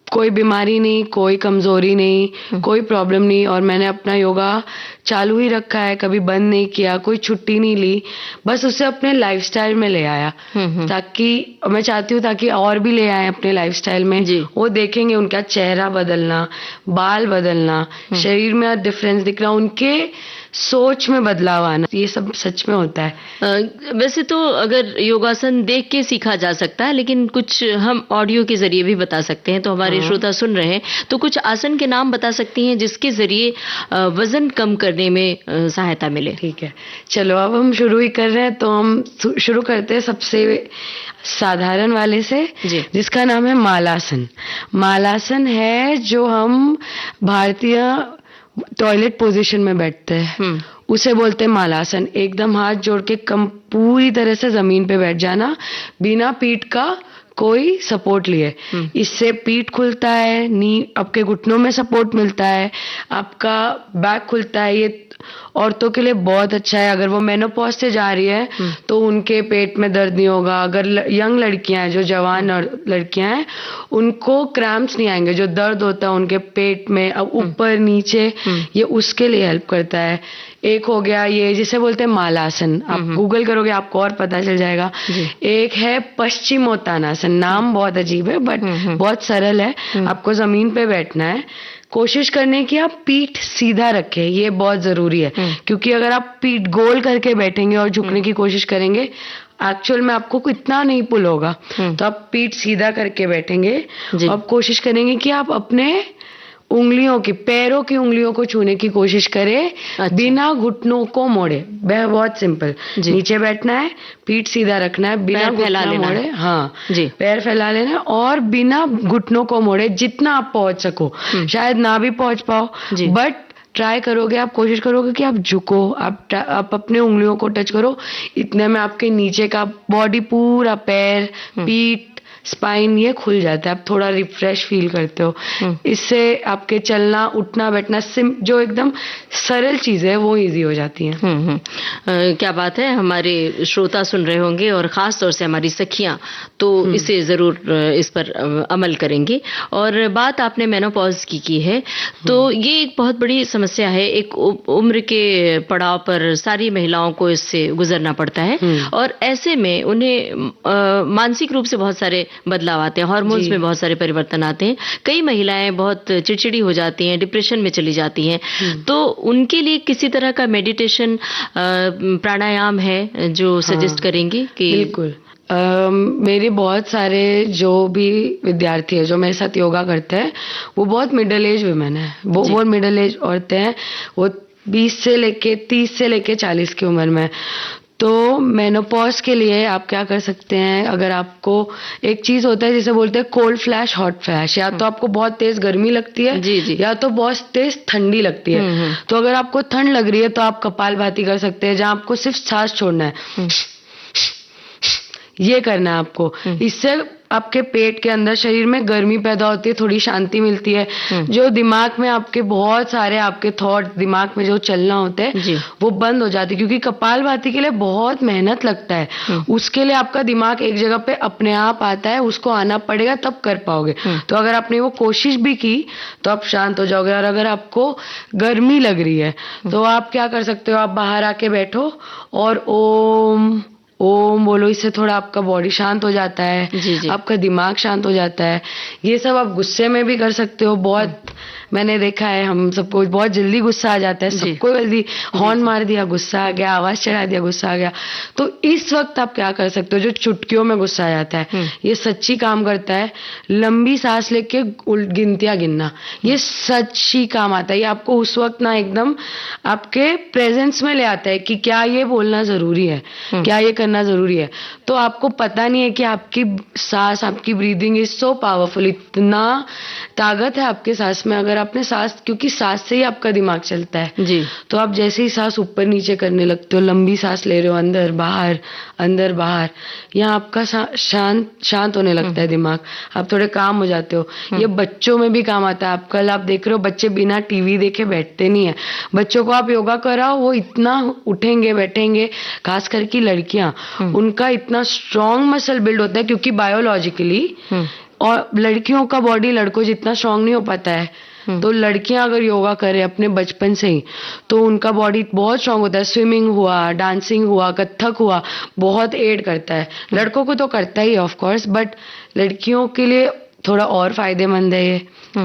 कोई बीमारी नहीं, कोई कमजोरी नहीं, कोई प्रॉब्लम नहीं। और मैंने अपना योगा चालू ही रखा है, कभी बंद नहीं किया, कोई छुट्टी नहीं ली, बस उसे अपने लाइफस्टाइल में ले आया। ताकि मैं चाहती हूँ ताकि और भी ले आए अपने लाइफस्टाइल में। वो देखेंगे उनका चेहरा बदलना, बाल बदलना, शरीर में डिफरेंस दिख रहा, उनके सोच में बदलाव आना, ये सब सच में होता है। वैसे तो अगर योगासन देख के सीखा जा सकता है, लेकिन कुछ हम ऑडियो के जरिए भी बता सकते हैं। तो हमारे श्रोता सुन रहे हैं, तो कुछ आसन के नाम बता सकती हैं जिसके जरिए वजन कम करने में सहायता मिले? ठीक है, चलो अब हम शुरू ही कर रहे हैं। तो हम शुरू करते हैं सबसे साधारण वाले से, जिसका नाम है मालासन। मालासन है जो हम भारतीय टॉयलेट पोजीशन में बैठते हैं, उसे बोलते हैं मालासन। एकदम हाथ जोड़ के कम पूरी तरह से जमीन पे बैठ जाना, बिना पीठ का कोई सपोर्ट लिए। इससे पीठ खुलता है, नी आपके घुटनों में सपोर्ट मिलता है, आपका बैक खुलता है। ये औरतों के लिए बहुत अच्छा है। अगर वो मेनोपॉज से जा रही है तो उनके पेट में दर्द नहीं होगा। अगर यंग लड़कियां हैं, जो जवान लड़कियां हैं, उनको क्रैम्प्स नहीं आएंगे। जो दर्द होता है उनके पेट में अब ऊपर नीचे, ये उसके लिए हेल्प करता है। एक हो गया ये जिसे बोलते हैं मालासन, आप गूगल करोगे आपको और पता चल जाएगा। एक है पश्चिमोत्तानासन, नाम बहुत अजीब है बट बहुत सरल है। आपको जमीन पे बैठना है, कोशिश करने की आप पीठ सीधा रखें, ये बहुत जरूरी है। क्योंकि अगर आप पीठ गोल करके बैठेंगे और झुकने की कोशिश करेंगे, एक्चुअल में आपको इतना नहीं पुल होगा। तो आप पीठ सीधा करके बैठेंगे और कोशिश करेंगे कि आप अपने उंगलियों की, पैरों की उंगलियों को छूने की कोशिश करें। अच्छा। बिना घुटनों को मोड़े, वह बहुत सिंपल। नीचे बैठना है, पीठ सीधा रखना है, बिना फैला मोड़े, हाँ जी, पैर फैला लेना और बिना घुटनों को मोड़े, जितना आप पहुंच सको। शायद ना भी पहुंच पाओ बट ट्राई करोगे, आप कोशिश करोगे कि आप झुको, आप अपने उंगलियों को टच करो। इतने में आपके नीचे का बॉडी पूरा, पैर, पीठ, स्पाइन, ये खुल जाता है। आप थोड़ा रिफ्रेश फील करते हो। इससे आपके चलना, उठना, बैठना, जो एकदम सरल चीजें है वो इजी हो जाती हैं। क्या बात है। हमारे श्रोता सुन रहे होंगे और खास तौर से हमारी सखियां तो इसे जरूर इस पर अमल करेंगी। और बात आपने मेनोपॉज की है, तो ये एक बहुत बड़ी समस्या है। एक उम्र के पड़ाव पर सारी महिलाओं को इससे गुजरना पड़ता है और ऐसे में उन्हें मानसिक रूप से बहुत सारे बदलाव आते हैं, हार्मोन्स में बहुत सारे परिवर्तन आते हैं। कई महिलाएं बहुत चिड़चिड़ी हो जाती हैं, डिप्रेशन में चली जाती हैं। तो उनके लिए किसी तरह का मेडिटेशन, प्राणायाम है जो सजेस्ट करेंगी? कि बिल्कुल। मेरे बहुत सारे जो भी विद्यार्थी है जो मेरे साथ योगा करते हैं, वो बहुत मिडिल एज वुमेन है, वो बहुत मिडिल एज औरतें हैं। वो 20 से लेके 30 से लेके 40 की उम्र में। तो मेनोपॉज के लिए आप क्या कर सकते हैं? अगर आपको एक चीज होता है जिसे बोलते हैं कोल्ड फ्लैश, हॉट फ्लैश, या तो आपको बहुत तेज गर्मी लगती है या तो बहुत तेज ठंडी लगती है। तो अगर आपको ठंड लग रही है तो आप कपालभाति कर सकते हैं, जहां आपको सिर्फ सांस छोड़ना है, ये करना है आपको। इससे आपके पेट के अंदर, शरीर में गर्मी पैदा होती है, थोड़ी शांति मिलती है। जो दिमाग में आपके बहुत सारे आपके थॉट, दिमाग में जो चलना होते हैं वो बंद हो जाती है। क्योंकि कपालभाति के लिए बहुत मेहनत लगता है। उसके लिए आपका दिमाग एक जगह पे अपने आप आता है, उसको आना पड़ेगा तब कर पाओगे। तो अगर आपने वो कोशिश भी की तो आप शांत हो जाओगे। और अगर आपको गर्मी लग रही है तो आप क्या कर सकते हो? आप बाहर आके बैठो और ओम ओम बोलो, इससे थोड़ा आपका बॉडी शांत हो जाता है, आपका दिमाग शांत हो जाता है। ये सब आप गुस्से में भी कर सकते हो। बहुत मैंने देखा है, हम सबको बहुत जल्दी गुस्सा आ जाता है, सबको जल्दी हॉर्न मार दिया, गुस्सा आ गया, आवाज चढ़ा दिया, गुस्सा आ गया। तो इस वक्त आप क्या कर सकते हो? जो चुटकियों में गुस्सा आ जाता है, ये सच्ची काम करता है। लंबी सांस लेके गिनतियां गिनना, ये सच्ची काम आता है। ये आपको उस वक्त ना एकदम आपके प्रेजेंस में ले आता है कि क्या ये बोलना जरूरी है, क्या ये करना जरूरी है। तो आपको पता नहीं है कि आपकी सांस, आपकी ब्रीदिंग इज सो पावरफुल, इतना ताकत है आपके सांस में। अगर आपने सांस, क्योंकि सांस से ही आपका दिमाग चलता है जी, तो आप जैसे ही सांस ऊपर नीचे करने लगते हो, लंबी सांस ले रहे हो, अंदर बाहर, यहाँ आपका शांत होने लगता है दिमाग, आप थोड़े काम हो जाते हो। ये बच्चों में भी काम आता है। आप कल आप देख रहे हो, बच्चे बिना टीवी देखे बैठते नहीं है। बच्चों को आप योगा कराओ, वो इतना उठेंगे बैठेंगे। खास करके लड़कियां, उनका इतना स्ट्रॉन्ग मसल बिल्ड होता है, क्योंकि बायोलॉजिकली, और लड़कियों का बॉडी लड़कों जितना स्ट्रांग नहीं हो पाता है। तो लड़कियां अगर योगा करें अपने बचपन से ही, तो उनका बॉडी बहुत स्ट्रांग होता है। स्विमिंग हुआ, डांसिंग हुआ, कथक हुआ, बहुत एड करता है। लड़कों को तो करता ही ऑफ कोर्स, बट लड़कियों के लिए थोड़ा और फायदेमंद है ये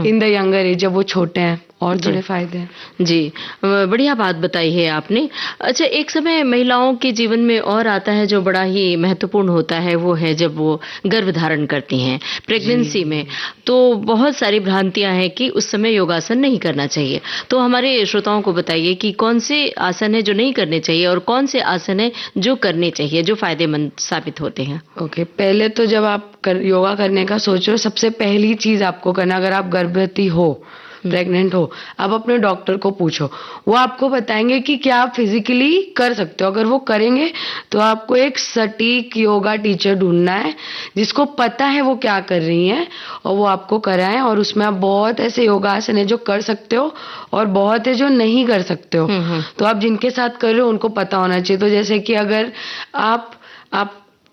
इन द यंगर एज, जब वो छोटे हैं, और थोड़े फायदे हैं। जी, बढ़िया बात बताई है आपने। अच्छा, एक समय महिलाओं के जीवन में और आता है जो बड़ा ही महत्वपूर्ण होता है, वो है जब वो गर्भ धारण करती हैं, प्रेगनेंसी में। तो बहुत सारी भ्रांतियां हैं कि उस समय योगासन नहीं करना चाहिए। तो हमारे श्रोताओं को बताइए कि कौन से आसन है जो नहीं करने चाहिए और कौन से आसन है जो करने चाहिए, जो फायदेमंद साबित होते हैं। ओके, पहले तो जब आप योगा करने का सोचो, सबसे पहली चीज आपको करना, अगर आप गर्भवती हो प्रेग्नेंट हो, आप अपने डॉक्टर को पूछो, वो आपको बताएंगे कि क्या आप फिजिकली कर सकते हो। अगर वो करेंगे तो आपको एक सटीक योगा टीचर ढूंढना है जिसको पता है वो क्या कर रही हैं, और वो आपको कराएं। और उसमें आप बहुत ऐसे योगासन है जो कर सकते हो और बहुत है जो नहीं कर सकते हो। तो आप जिनके साथ कर रहे हो उनको पता होना चाहिए। तो जैसे कि अगर आप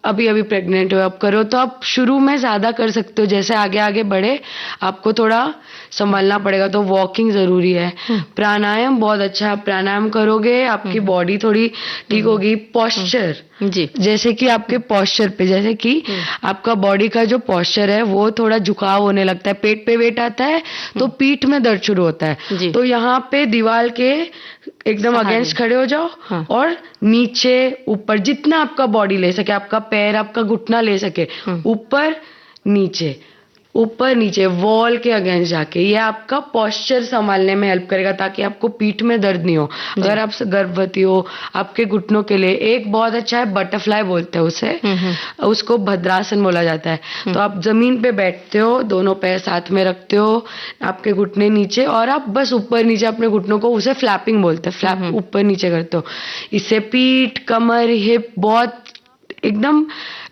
अभी अभी प्रेग्नेंट हो, आप करो तो आप शुरू में ज्यादा कर सकते हो, जैसे आगे आगे बढ़े आपको थोड़ा संभालना पड़ेगा। तो वॉकिंग जरूरी है। प्राणायाम बहुत अच्छा है, प्राणायाम करोगे आपकी बॉडी थोड़ी ठीक होगी। पॉस्चर, जी, जैसे कि आपके पॉस्चर पे, जैसे कि आपका बॉडी का जो पॉस्चर है वो थोड़ा झुकाव होने लगता है, पेट पे वेट आता है तो पीठ में दर्द शुरू होता है। तो यहाँ पे दीवार के एकदम अगेंस्ट खड़े हो जाओ। और नीचे ऊपर जितना आपका बॉडी ले सके, आपका पैर आपका घुटना ले सके, ऊपर नीचे वॉल के अगेंस्ट जाके, ये आपका पोस्चर संभालने में हेल्प करेगा ताकि आपको पीठ में दर्द नहीं हो। अगर आप गर्भवती हो, आपके घुटनों के लिए एक बहुत अच्छा है, बटरफ्लाई बोलते हैं उसे, उसको भद्रासन बोला जाता है। तो आप जमीन पे बैठते हो, दोनों पैर साथ में रखते हो, आपके घुटने नीचे, और आप बस ऊपर नीचे अपने घुटनों को, उसे फ्लैपिंग बोलते हैं, फ्लैप ऊपर नीचे करते हो। इससे पीठ, कमर, हिप बहुत एकदम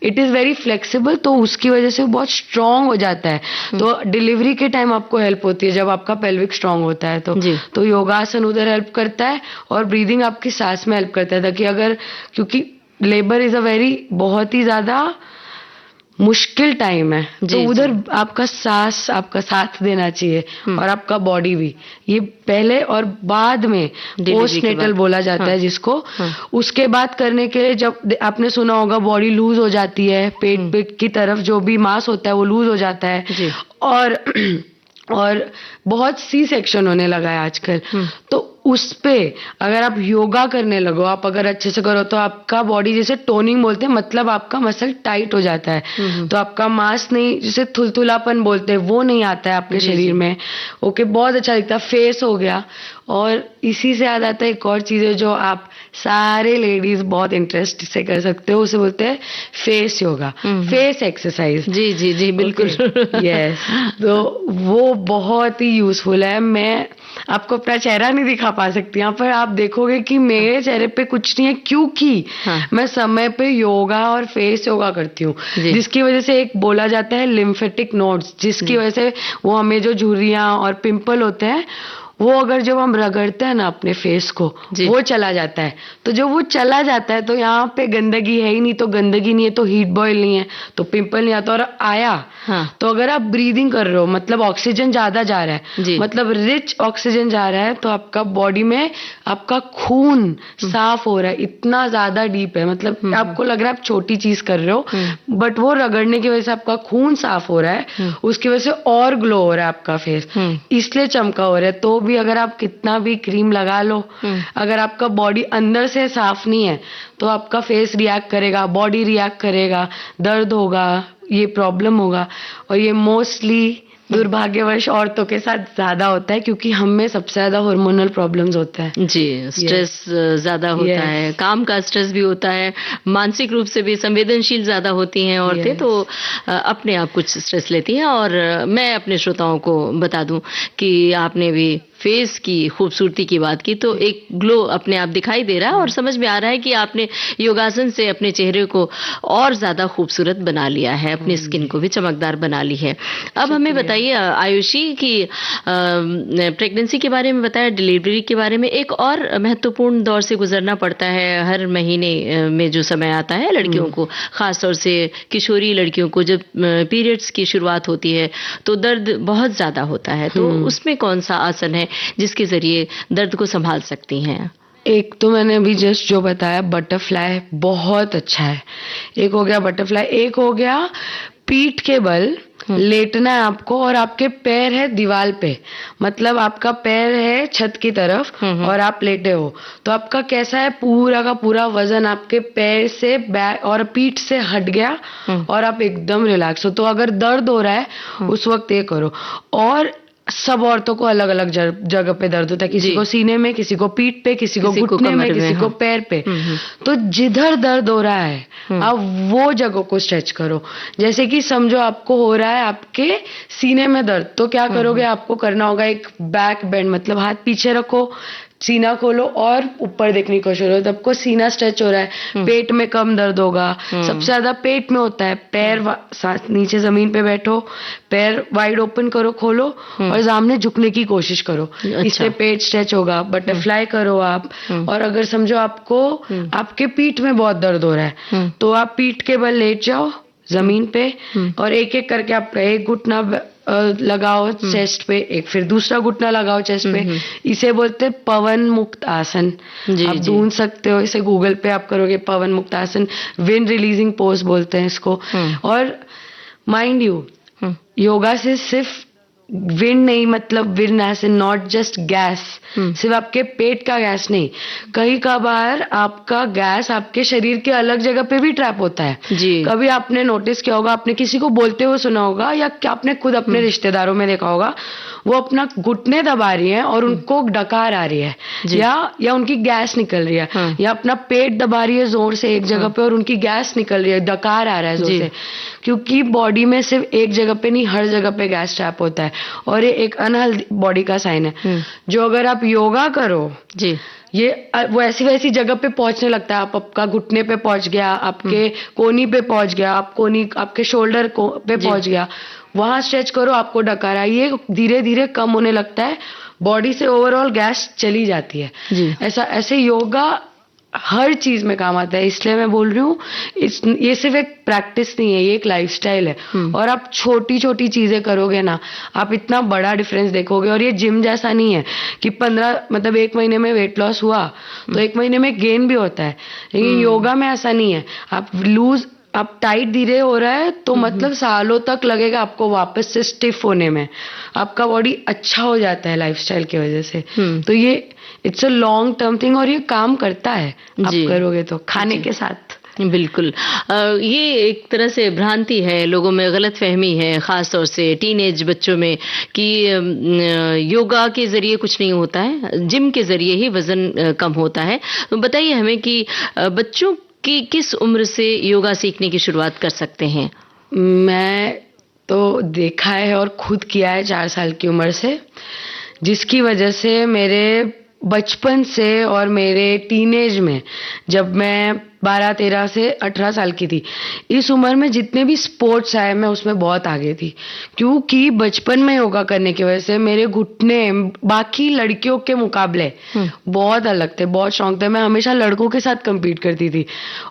इट इज वेरी फ्लेक्सिबल, तो उसकी वजह से बहुत स्ट्रांग हो जाता है। तो डिलीवरी के टाइम आपको हेल्प होती है जब आपका पेल्विक स्ट्रांग होता है। तो योगासन उधर हेल्प करता है, और ब्रीदिंग आपकी सांस में हेल्प करता है, ताकि अगर, क्योंकि लेबर इज अ वेरी बहुत ही ज्यादा मुश्किल टाइम है, तो उधर आपका सांस आपका साथ देना चाहिए, और आपका बॉडी भी। ये पहले और बाद में पोस्टनेटल बोला जाता है जिसको। उसके बाद करने के लिए, जब आपने सुना होगा बॉडी लूज हो जाती है, पेट की तरफ जो भी मांस होता है वो लूज हो जाता है, और बहुत सी सेक्शन होने लगा है आजकल। तो उस पे अगर आप योगा करने लगो, आप अगर अच्छे से करो, तो आपका बॉडी, जैसे टोनिंग बोलते हैं, मतलब आपका मसल टाइट हो जाता है, तो आपका मांस नहीं, जैसे थुलथुलापन बोलते हैं, वो नहीं आता है आपके शरीर में। ओके, बहुत अच्छा दिखता है। फेस हो गया, और इसी से याद आता है एक और चीज है जो आप सारे लेडीज बहुत इंटरेस्ट से कर सकते हो, उसे बोलते हैं फेस योगा, फेस एक्सरसाइज। जी बिल्कुल। यस, तो वो बहुत ही यूजफुल है। मैं आपको अपना चेहरा नहीं दिखा पा सकती यहाँ पर, आप देखोगे कि मेरे चेहरे पे कुछ नहीं है, क्योंकि मैं समय पे योगा और फेस योगा करती हूँ, जिसकी वजह से एक बोला जाता है लिम्फेटिक नोड्स, जिसकी वजह से वो हमें जो झुर्रियां और पिंपल होते हैं, वो अगर जब हम रगड़ते हैं ना अपने फेस को, वो चला जाता है। तो जब वो चला जाता है तो यहाँ पे गंदगी है ही नहीं, तो गंदगी नहीं है तो हीट बॉयल नहीं है, तो पिंपल नहीं आता। और आया तो अगर आप ब्रीदिंग कर रहे हो, मतलब ऑक्सीजन ज्यादा जा रहा है, मतलब रिच ऑक्सीजन जा रहा है, तो आपका बॉडी में आपका खून साफ हो रहा है, इतना ज्यादा डीप है। मतलब आपको लग रहा है आप छोटी चीज कर रहे हो, बट वो रगड़ने की वजह से आपका खून साफ हो रहा है, उसकी वजह से और ग्लो हो रहा है आपका फेस, इसलिए चमका हो रहा है। तो भी अगर आप कितना भी क्रीम लगा लो, अगर आपका बॉडी अंदर से साफ नहीं है, तो आपका फेस रिएक्ट करेगा, बॉडी रिएक्ट करेगा, दर्द होगा, ये प्रॉब्लम होगा। और ये मोस्टली दुर्भाग्यवश औरतों के साथ ज्यादा होता है, क्योंकि हम में सबसे ज्यादा हार्मोनल प्रॉब्लम्स होता है। जी, स्ट्रेस ज्यादा होता है, काम का स्ट्रेस भी होता है, मानसिक रूप से भी संवेदनशील ज्यादा होती हैं औरतें, तो अपने आप कुछ स्ट्रेस लेती हैं। और मैं अपने श्रोताओं को बता दूं कि आपने भी फेस की खूबसूरती की बात की, तो एक ग्लो अपने आप दिखाई दे रहा है, और समझ में आ रहा है कि आपने योगासन से अपने चेहरे को और ज्यादा खूबसूरत बना लिया है, अपनी स्किन को भी चमकदार बना ली है। अब हमें बताइए आयुषी कि प्रेगनेंसी के बारे में बताया, डिलीवरी के बारे में, एक और महत्वपूर्ण दौर से गुजरना पड़ता है हर महीने में जो समय आता है लड़कियों को, खासतौर से किशोरी लड़कियों को, जब पीरियड्स की शुरुआत होती है तो दर्द बहुत ज्यादा होता है। तो उसमें कौन सा आसन है जिसके जरिए दर्द को संभाल सकती हैं? एक तो मैंने अभी जस्ट जो बताया बटरफ्लाई, बहुत अच्छा है। एक हो गया बटरफ्लाई, एक हो गया पीठ के बल लेटना है आपको, और आपके पैर है दीवार पे, मतलब आपका पैर है छत की तरफ और आप लेटे हो, तो आपका कैसा है, पूरा का पूरा वजन आपके पैर से और पीठ से हट गया, और आप एकदम रिलैक्स हो। तो अगर दर्द हो रहा है उस वक्त ये करो। और सब औरतों को अलग अलग जगह पे दर्द होता है, किसी को सीने में, किसी को पीठ पे, किसी को घुटने में, किसी को पैर पे। तो जिधर दर्द हो रहा है आप वो जगह को स्ट्रेच करो। जैसे कि समझो आपको हो रहा है आपके सीने में दर्द, तो क्या करोगे, आपको करना होगा एक बैक बेंड, मतलब हाथ पीछे रखो, सीना खोलो और ऊपर देखने की कोशिश करो, तब को सीना स्ट्रेच हो रहा है। पेट में कम दर्द होगा, सबसे ज्यादा पेट में होता है। पैर नीचे जमीन पे बैठो, पैर वाइड ओपन करो, खोलो और सामने झुकने की कोशिश करो। इससे पेट स्ट्रेच होगा। बटरफ्लाई करो आप। और अगर समझो आपको आपके पीठ में बहुत दर्द हो रहा है तो आप पीठ के बल लेट जाओ जमीन पे और एक एक करके आप एक घुटना लगाओ चेस्ट पे, एक फिर दूसरा घुटना लगाओ चेस्ट पे। इसे बोलते हैं पवन मुक्त आसन। आप ढूंढ सकते हो इसे गूगल पे, आप करोगे पवन मुक्त आसन, विंड रिलीजिंग पोज बोलते हैं इसको। और माइंड यू, योगा से सिर्फ विंड नहीं, मतलब विंड आसन, नॉट जस्ट गैस, सिर्फ आपके पेट का गैस नहीं, कई कभार आपका गैस आपके शरीर के अलग जगह पे भी ट्रैप होता है जी। कभी आपने नोटिस किया होगा, आपने किसी को बोलते हुए सुना होगा या क्या आपने खुद अपने रिश्तेदारों में देखा होगा, वो अपना घुटने दबा रही है और उनको डकार आ रही है या उनकी गैस निकल रही है, या अपना पेट दबा रही है जोर से एक जगह पे और उनकी गैस निकल रही है, डकार आ रहा है जोर से, क्योंकि बॉडी में सिर्फ एक जगह पे नहीं हर जगह पे गैस ट्रैप होता है और ये एक अनहेल्दी बॉडी का साइन है। जो अगर आप योगा करो जी, ये वो ऐसी वैसी जगह पे पहुंचने लगता है, आपका घुटने पे पहुंच गया, आपके कोनी पे पहुंच गया, आप कोनी आपके शोल्डर पे पहुंच गया, वहां स्ट्रेच करो, आपको डकारा, ये धीरे धीरे कम होने लगता है, बॉडी से ओवरऑल गैस चली जाती है जी। ऐसे योगा हर चीज में काम आता है, इसलिए मैं बोल रही हूँ ये सिर्फ एक प्रैक्टिस नहीं है, ये एक लाइफस्टाइल है। और आप छोटी छोटी चीजें करोगे ना, आप इतना बड़ा डिफरेंस देखोगे। और ये जिम जैसा नहीं है कि 1 महीने में वेट लॉस हुआ तो 1 महीने में गेन भी होता है, लेकिन योगा में ऐसा नहीं है। आप टाइट धीरे हो रहा है तो मतलब सालों तक लगेगा आपको वापस से स्टिफ होने में, आपका बॉडी अच्छा हो जाता है लाइफस्टाइल की वजह से। तो ये it's a long term thing और ये काम करता है आप करोगे तो खाने के साथ। बिल्कुल। ये एक तरह से भ्रांति है, लोगों में गलत फहमी है, खास तौर से टीनेज बच्चों में, कि योगा के जरिए कुछ नहीं होता है, जिम के जरिए ही वजन कम होता है। तो बताइए हमें कि बच्चों की किस उम्र से योगा सीखने की शुरुआत कर सकते हैं? मैं तो देखा है और खुद किया है 4 साल की उम्र से, जिसकी वजह से मेरे बचपन से और मेरे टीनेज में, जब मैं 12-13 से 18 साल की थी, इस उम्र में जितने भी स्पोर्ट्स आए मैं उसमें बहुत आगे थी, क्योंकि बचपन में योगा करने की वजह से मेरे घुटने बाकी लड़कियों के मुकाबले बहुत अलग थे, बहुत स्ट्रांग थे। मैं हमेशा लड़कों के साथ compete करती थी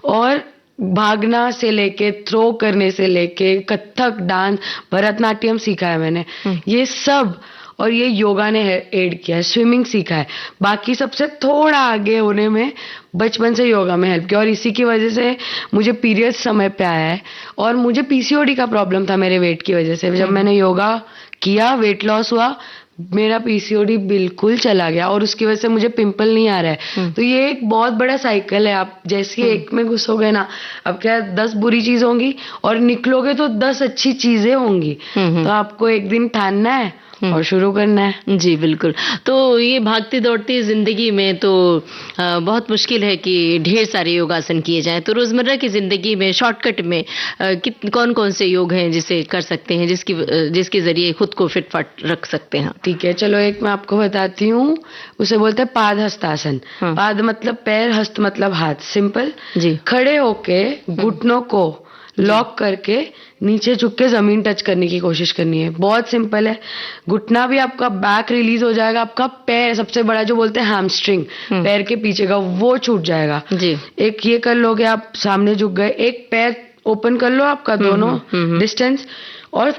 और भागना से लेके थ्रो करने से लेके कथक डांस, भरतनाट्यम सीखा है मैंने, ये सब। और ये योगा ने एड किया है, स्विमिंग सीखा है, बाकी सबसे थोड़ा आगे होने में बचपन से योगा में हेल्प किया। और इसी की वजह से मुझे पीरियड समय पे आया है और मुझे पीसीओडी का प्रॉब्लम था मेरे वेट की वजह से। जब मैंने योगा किया, वेट लॉस हुआ, मेरा पीसीओडी बिल्कुल चला गया और उसकी वजह से मुझे पिंपल नहीं आ रहा है। तो ये एक बहुत बड़ा साइकिल है। आप जैसे एक में घुसोगे ना, अब क्या 10 बुरी चीज होंगी और निकलोगे तो 10 अच्छी चीजें होंगी। तो आपको एक दिन ठानना है और शुरू करना है। जी बिल्कुल। तो ये भागती दौड़ती जिंदगी में तो बहुत मुश्किल है कि ढेर सारे योगासन किए जाएं। तो रोजमर्रा की जिंदगी में शॉर्टकट में कौन कौन से योग हैं जिसे कर सकते हैं, जिसके जरिए खुद को फिट फाट रख सकते हैं? ठीक है, चलो एक मैं आपको बताती हूँ, उसे बोलते हैं पाद हस्तासन। पाद मतलब पैर, हस्त मतलब हाथ। सिंपल जी, खड़े होके घुटनों को लॉक करके नीचे झुक के जमीन टच करने की कोशिश करनी है। बहुत सिंपल है। घुटना भी आपका बैक रिलीज हो जाएगा, आपका पैर सबसे बड़ा जो बोलते हैं हैमस्ट्रिंग, पैर के पीछे का, वो छूट जाएगा जी। एक ये कर लोगे आप, सामने झुक गए, एक पैर ओपन कर लो आपका दोनों डिस्टेंस और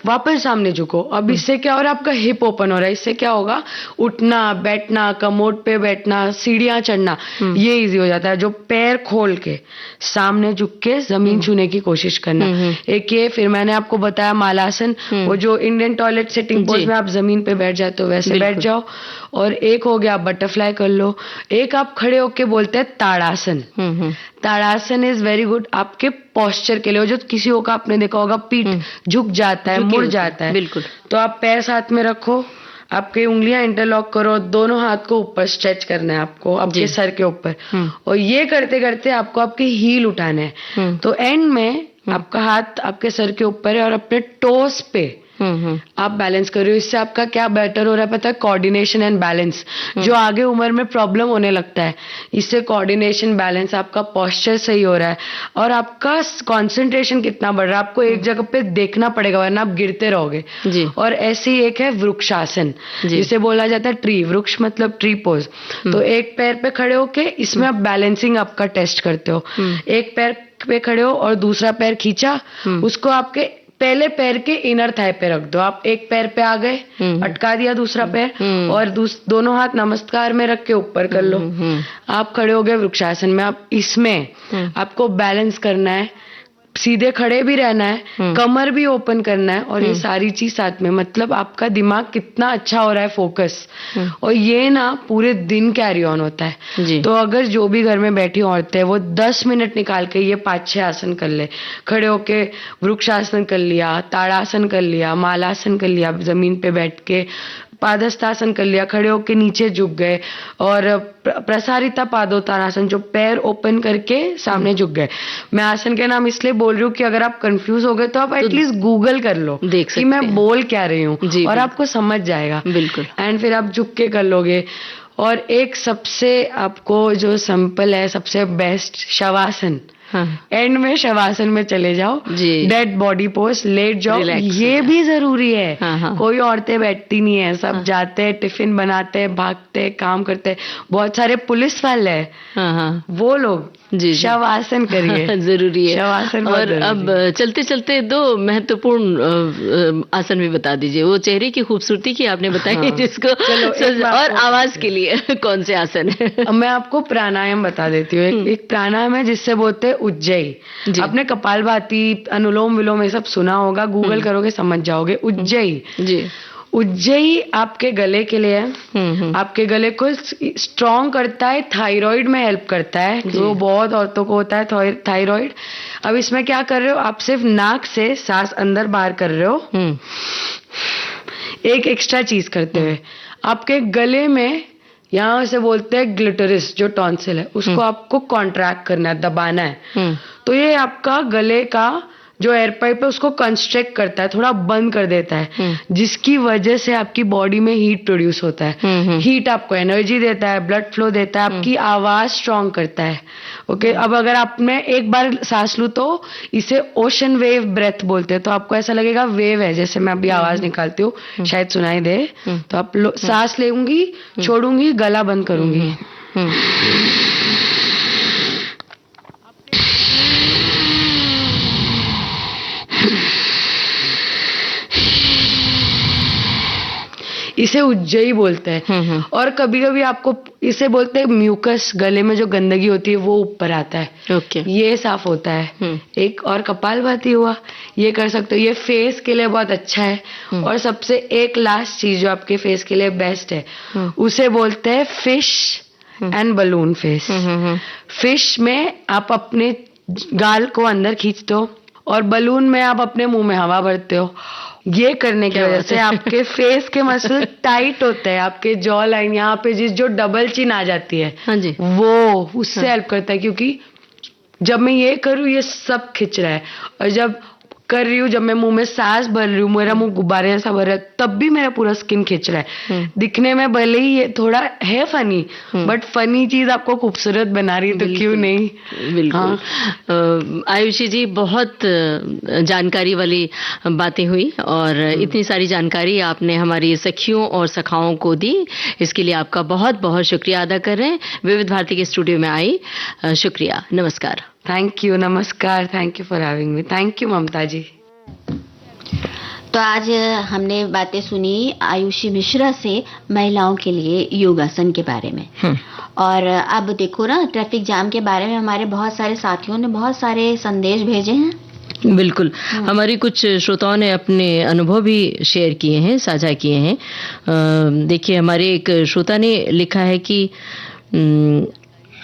वापस सामने झुको। अब इससे क्या हो रहा है, आपका हिप ओपन हो रहा है। इससे क्या होगा, उठना बैठना, कमोड पे बैठना, सीढ़ियां चढ़ना, ये इजी हो जाता है। जो पैर खोल के सामने झुक के जमीन छूने की कोशिश करना। एक ये, फिर मैंने आपको बताया मालासन, वो जो इंडियन टॉयलेट सिटिंग पोज में आप जमीन पे बैठ जाते हो वैसे बैठ जाओ। और एक हो गया बटरफ्लाई कर लो। एक आप खड़े होके बोलते हैं ताड़ासन। ताड़ासन इज वेरी गुड आपके पोस्चर के लिए। जो किसी का आपने देखा होगा पीठ झुक जाता है, मुड़ जाता है। बिल्कुल। तो आप पैर साथ में रखो, आपके उंगलियां इंटरलॉक करो, दोनों हाथ को ऊपर स्ट्रेच करना है आपको, आपके सर के ऊपर, और ये करते करते आपको आपके हील उठाने हैं। तो एंड में आपका हाथ आपके सर के ऊपर है और अपने टोस पे आप बैलेंस कर रहे हो। इससे आपका क्या बेटर हो रहा है पता है? कोऑर्डिनेशन एंड बैलेंस, जो आगे उम्र में प्रॉब्लम होने लगता है, इससे कोऑर्डिनेशन, बैलेंस, आपका पोस्चर सही हो रहा है और आपका कंसंट्रेशन कितना बढ़ रहा है। आपको एक जगह पे देखना पड़ेगा वरना आप गिरते रहोगे जी। और ऐसी एक है वृक्षासन, जिसे बोला जाता है ट्री, वृक्ष मतलब ट्री पोज। तो एक पैर पे खड़े होके इसमें आप बैलेंसिंग आपका टेस्ट करते हो। एक पैर पे खड़े हो और दूसरा पैर खींचा, उसको आपके पहले पैर के इनर थाई पे रख दो। आप एक पैर पे आ गए, अटका दिया दूसरा पैर और दोनों हाथ नमस्कार में रख के ऊपर कर लो। आप खड़े हो गए वृक्षासन में। आप इसमें आपको बैलेंस करना है, सीधे खड़े भी रहना है, कमर भी ओपन करना है और ये सारी चीज साथ में, मतलब आपका दिमाग कितना अच्छा हो रहा है फोकस, और ये ना पूरे दिन कैरी ऑन होता है। तो अगर जो भी घर में बैठी औरतें वो 10 मिनट निकाल के ये 5-6 आसन कर ले, खड़े होके वृक्षासन कर लिया, ताड़ासन कर लिया, मालासन कर लिया, जमीन पे बैठ के पादस्थासन कर लिया, खड़े होके नीचे झुक गए, और प्रसारिता पादोत्तानासन, जो पैर ओपन करके सामने झुक गए। मैं आसन के नाम इसलिए बोल रही हूँ कि अगर आप कंफ्यूज हो गए तो आप एटलीस्ट गूगल कर लो कि मैं बोल क्या रही हूँ, और आपको समझ जाएगा। बिल्कुल। एंड फिर आप झुक के कर लोगे। और एक सबसे आपको जो सिंपल है, सबसे बेस्ट, शवासन। एंड में शवासन में चले जाओ, डेड बॉडी पोज, लेट जाओ। ये भी जरूरी है। कोई औरतें बैठती नहीं है, सब जाते हैं, टिफिन बनाते हैं, भागते हैं, काम करते हैं। बहुत सारे पुलिस वाले हैं, वो लोग शवासन करिए, जरूरी है शवासन। और अब चलते चलते 2 महत्वपूर्ण आसन भी बता दीजिए। वो चेहरे की खूबसूरती की आपने बताई, जिसको और आवाज के लिए कौन से आसन है? मैं आपको प्राणायाम बता देती हूँ। एक प्राणायाम है जिससे बोलते हैं उज्जयी। आपने कपालभाति, अनुलोम विलोम ये सब सुना होगा, गूगल करोगे समझ जाओगे। उज्जयी उज्जयी आपके गले के लिए है। आपके गले को स्ट्रॉन्ग करता है, थायराइड में हेल्प करता है, जो बहुत औरतों को होता है थायराइड। अब इसमें क्या कर रहे हो? आप सिर्फ नाक से सांस अंदर बाहर कर रहे हो। एक एक्स्ट्रा चीज करते हुए आपके गले में, यहाँ से बोलते हैं ग्लिटरिस, जो टॉन्सिल है, उसको आपको कॉन्ट्रैक्ट करना है, दबाना है। तो ये आपका गले का जो एयर पाइप है उसको कंस्ट्रक्ट करता है, थोड़ा बंद कर देता है, जिसकी वजह से आपकी बॉडी में हीट प्रोड्यूस होता है। हीट आपको एनर्जी देता है, ब्लड फ्लो देता है, आपकी आवाज स्ट्रॉन्ग करता है। ओके, अब अगर आप मैं एक बार सांस लूं तो इसे ओशन वेव ब्रेथ बोलते हैं। तो आपको ऐसा लगेगा वेव है, जैसे मैं अभी आवाज निकालती हूँ, शायद सुनाई दे। तो आप सांस लेंगी, छोड़ूंगी, गला बंद करूंगी। इसे उज्जयी बोलते हैं। और कभी कभी आपको इसे बोलते हैं म्यूकस, गले में जो गंदगी होती है वो ऊपर आता है। ये साफ होता है। एक और कपालभाति हुआ, ये कर सकते हो। ये फेस के लिए बहुत अच्छा है। और सबसे एक लास्ट चीज जो आपके फेस के लिए बेस्ट है, उसे बोलते हैं fish and balloon face. Fish में आप अपने गाल को अंदर खींचते हो और बलून में आप अपने मुंह में हवा भरते हो। ये करने की वजह से आपके फेस के मसल टाइट होते हैं, आपके जॉ लाइन यहाँ पे जो डबल चिन आ जाती है, वो उससे हेल्प करता है। क्योंकि जब मैं ये करूँ ये सब खिंच रहा है, और जब कर रही हूँ, जब मैं मुंह में सांस भर रही हूँ, मेरा मुंह गुब्बारे जैसा भर रहा है, तब भी मेरा पूरा स्किन खिंच रहा है। दिखने में भले ही ये थोड़ा है फनी, बट फनी चीज आपको खूबसूरत बना रही है, तो क्यों नहीं। बिल्कुल। आयुषी जी, बहुत जानकारी वाली बातें हुई, और इतनी सारी जानकारी आपने हमारी सखियों और सखाओं को दी, इसके लिए आपका बहुत बहुत शुक्रिया अदा कर रहे हैं। विविध भारती के स्टूडियो में आई, शुक्रिया, नमस्कार। थैंक यू, नमस्कार, thank you for having me. Thank you Mamata ji. तो आज हमने बातें सुनी आयुषी मिश्रा से महिलाओं के लिए योगासन के बारे में। और अब देखो ना, ट्रैफिक जाम के बारे में हमारे बहुत सारे साथियों ने बहुत सारे संदेश भेजे हैं। बिल्कुल, हमारी कुछ श्रोताओं ने अपने अनुभव भी शेयर किए हैं, साझा किए हैं। देखिए, हमारे एक श्रोता ने लिखा है कि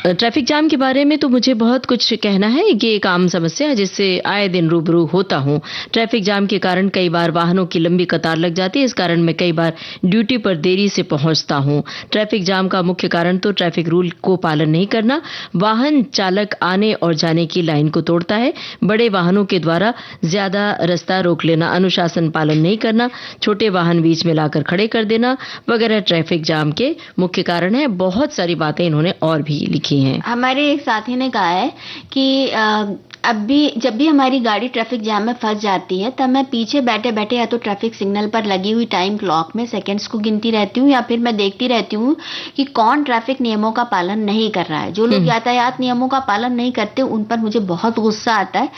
ट्रैफिक जाम के बारे में तो मुझे बहुत कुछ कहना है। ये एक आम समस्या है जिससे आए दिन रूबरू होता हूँ। ट्रैफिक जाम के कारण कई बार वाहनों की लंबी कतार लग जाती है। इस कारण मैं कई बार ड्यूटी पर देरी से पहुंचता हूँ। ट्रैफिक जाम का मुख्य कारण तो ट्रैफिक रूल को पालन नहीं करना। वाहन चालक आने और जाने की लाइन को तोड़ता है। बड़े वाहनों के द्वारा ज्यादा रास्ता रोक लेना, अनुशासन पालन नहीं करना, छोटे वाहन बीच में लाकर खड़े कर देना वगैरह ट्रैफिक जाम के मुख्य कारण है। बहुत सारी बातें इन्होंने और भी लिखी हैं। हमारे एक साथी ने कहा है कि जब भी हमारी गाड़ी ट्रैफिक जाम में फंस जाती है तब मैं पीछे बैठे बैठे या तो ट्रैफिक सिग्नल पर लगी हुई टाइम क्लॉक में सेकंड्स को गिनती रहती हूँ या फिर मैं देखती रहती हूँ कि कौन ट्रैफिक नियमों का पालन नहीं कर रहा है। जो लोग यातायात नियमों का पालन नहीं करते उन पर मुझे बहुत गुस्सा आता है।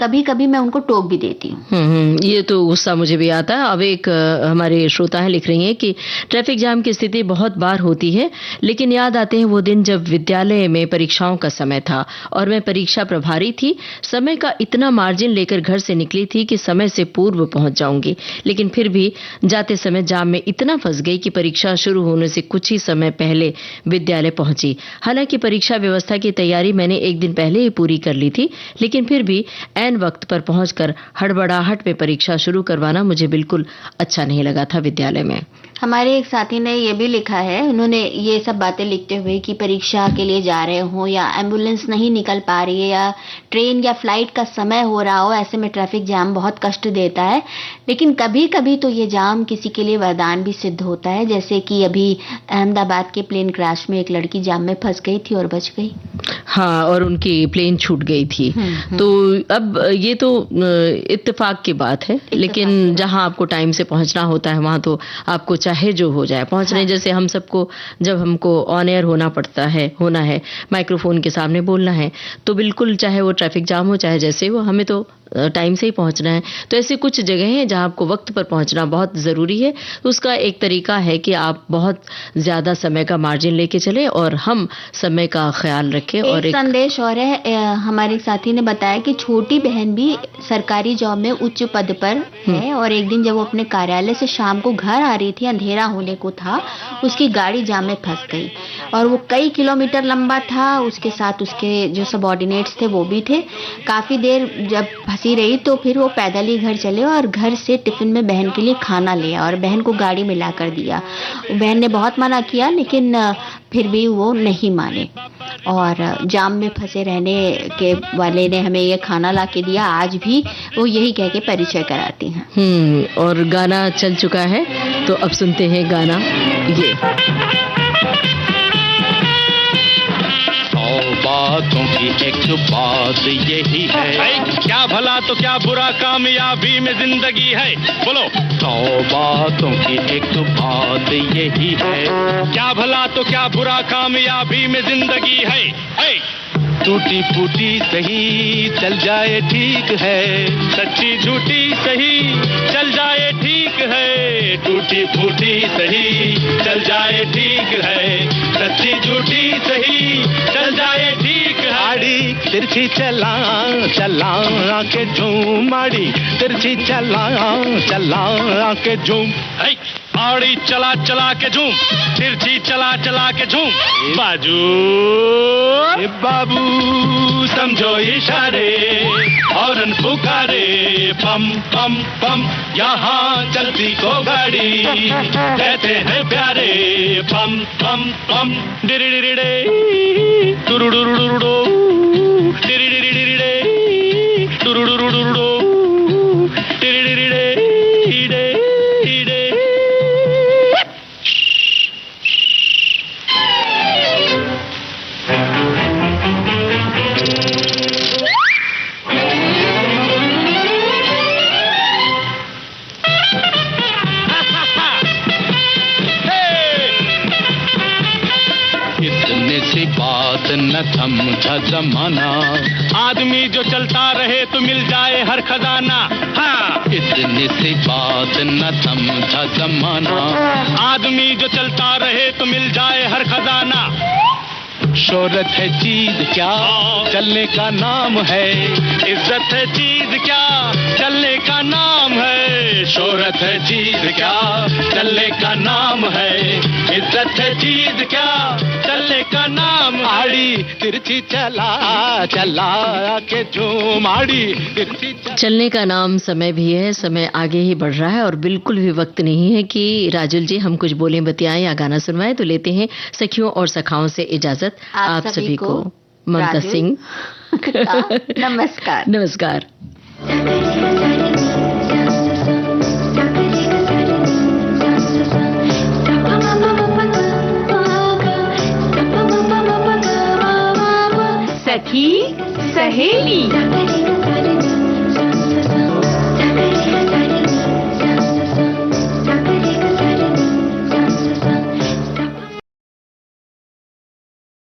कभी कभी मैं उनको टोक भी देती हूँ। ये तो गुस्सा मुझे भी आता है। अब एक हमारे श्रोता है लिख रही हैं कि ट्रैफिक जाम की स्थिति बहुत बार होती है, लेकिन याद आते हैं वो दिन जब विद्यालय में परीक्षाओं का समय था और मैं परीक्षा प्रभारी थी। समय का इतना मार्जिन लेकर घर से निकली थी कि समय से पूर्व पहुंच जाऊंगी, लेकिन फिर भी जाते समय जाम में इतना फंस गई कि परीक्षा शुरू होने से कुछ ही समय पहले विद्यालय पहुंची। हालांकि परीक्षा व्यवस्था की तैयारी मैंने एक दिन पहले ही पूरी कर ली थी, लेकिन फिर भी ऐन वक्त पर पहुंचकर हड़बड़ाहट में परीक्षा शुरू करवाना मुझे बिल्कुल अच्छा नहीं लगा था विद्यालय में। हमारे एक साथी ने ये भी लिखा है, उन्होंने ये सब बातें लिखते हुए कि परीक्षा के लिए जा रहे हो या एम्बुलेंस नहीं निकल पा रही है या ट्रेन या फ्लाइट का समय हो रहा हो, ऐसे में ट्रैफिक जाम बहुत कष्ट देता है। लेकिन कभी कभी तो ये जाम किसी के लिए वरदान भी सिद्ध होता है, जैसे कि अभी अहमदाबाद के प्लेन क्रैश में एक लड़की जाम में फंस गई थी और बच गई। हाँ, और उनकी प्लेन छूट गई थी। तो अब ये तो इत्तेफाक की बात है, लेकिन जहां आपको टाइम से पहुंचना होता है वहां तो आपको चाहे जो हो जाए पहुंचना। हाँ। जैसे हम सबको जब हमको ऑन एयर होना है माइक्रोफोन के सामने बोलना है तो बिल्कुल चाहे वो ट्रैफिक जाम हो चाहे जैसे वो हमें तो टाइम से ही पहुंचना है। तो ऐसी कुछ जगह हैं जहां आपको वक्त पर पहुंचना बहुत जरूरी है। तो उसका एक तरीका है कि आप बहुत ज्यादा समय का मार्जिन लेके चले और हम समय का ख्याल रखें। और एक संदेश और है, हमारे साथी ने बताया कि छोटी बहन भी सरकारी जॉब में उच्च पद पर है और एक दिन जब वो अपने कार्यालय से शाम को घर आ रही थी, अंधेरा होने को था, उसकी गाड़ी जाम में फंस गई और वो कई किलोमीटर लंबा था। उसके साथ उसके जो सबऑर्डिनेट्स थे वो भी थे। काफी देर जब फंसी रही तो फिर वो पैदल ही घर चले और घर से टिफिन में बहन के लिए खाना लिया और बहन को गाड़ी में ला कर दिया। बहन ने बहुत मना किया लेकिन फिर भी वो नहीं माने और जाम में फंसे रहने के वाले ने हमें ये खाना ला के दिया। आज भी वो यही कह के परिचय कराती हैं। और गाना चल चुका है तो अब सुनते हैं गाना ये। बातों की एक बात यही है, क्या भला तो क्या बुरा कामयाबी में जिंदगी है। बोलो। 100 बातों की एक बात यही है, क्या भला तो क्या बुरा कामयाबी में जिंदगी है। टूटी फूटी सही चल जाए ठीक है, सच्ची झूठी सही चल जाए ठीक है। टूटी फूटी सही चल जाए ठीक है, सच्ची झूठी सही चल जाए ठीक है। आड़ी तिरछी चला के झूम, आड़ी तिरछी चला के झूम। आड़ी चला के झूम, तिरछी चला के झूम। बाजू बाबू समझो इशारे, हॉर्न पुकारे, पम पम पम, यहाँ चलती को गाड़ी कहते हैं प्यारे। पम पम पम डिरिडिरिडे टुरुडुरुडुरुडो, डिरिडिरिडिरिडे टुरुडुरुडुरुडो, डिरिडिरिडे इडे इडे। बात न समझा जमाना, आदमी जो चलता रहे तो मिल जाए हर खजाना। हाँ, इतनी सी बात न समझा जमाना, आदमी जो चलता रहे तो मिल जाए हर खजाना। शोहरत है चीज क्या चलने का नाम है, इज्जत है चीज क्या चलने का नाम है। शोहरत है चीज क्या चलने का नाम है, इज्जत है चीज क्या चलने का नाम आड़ी तिरछी चला चला के झूम आड़ी तिरछी चलने का नाम समय भी है, समय आगे ही बढ़ रहा है और बिल्कुल भी वक्त नहीं है कि राजुल जी हम कुछ बोलें बतियाएं या गाना सुनवाएं। तो लेते हैं सखियों और सखाओं से इजाजत। आप सभी को ममता सिंह नमस्कार। नमस्कार। सखी सहेली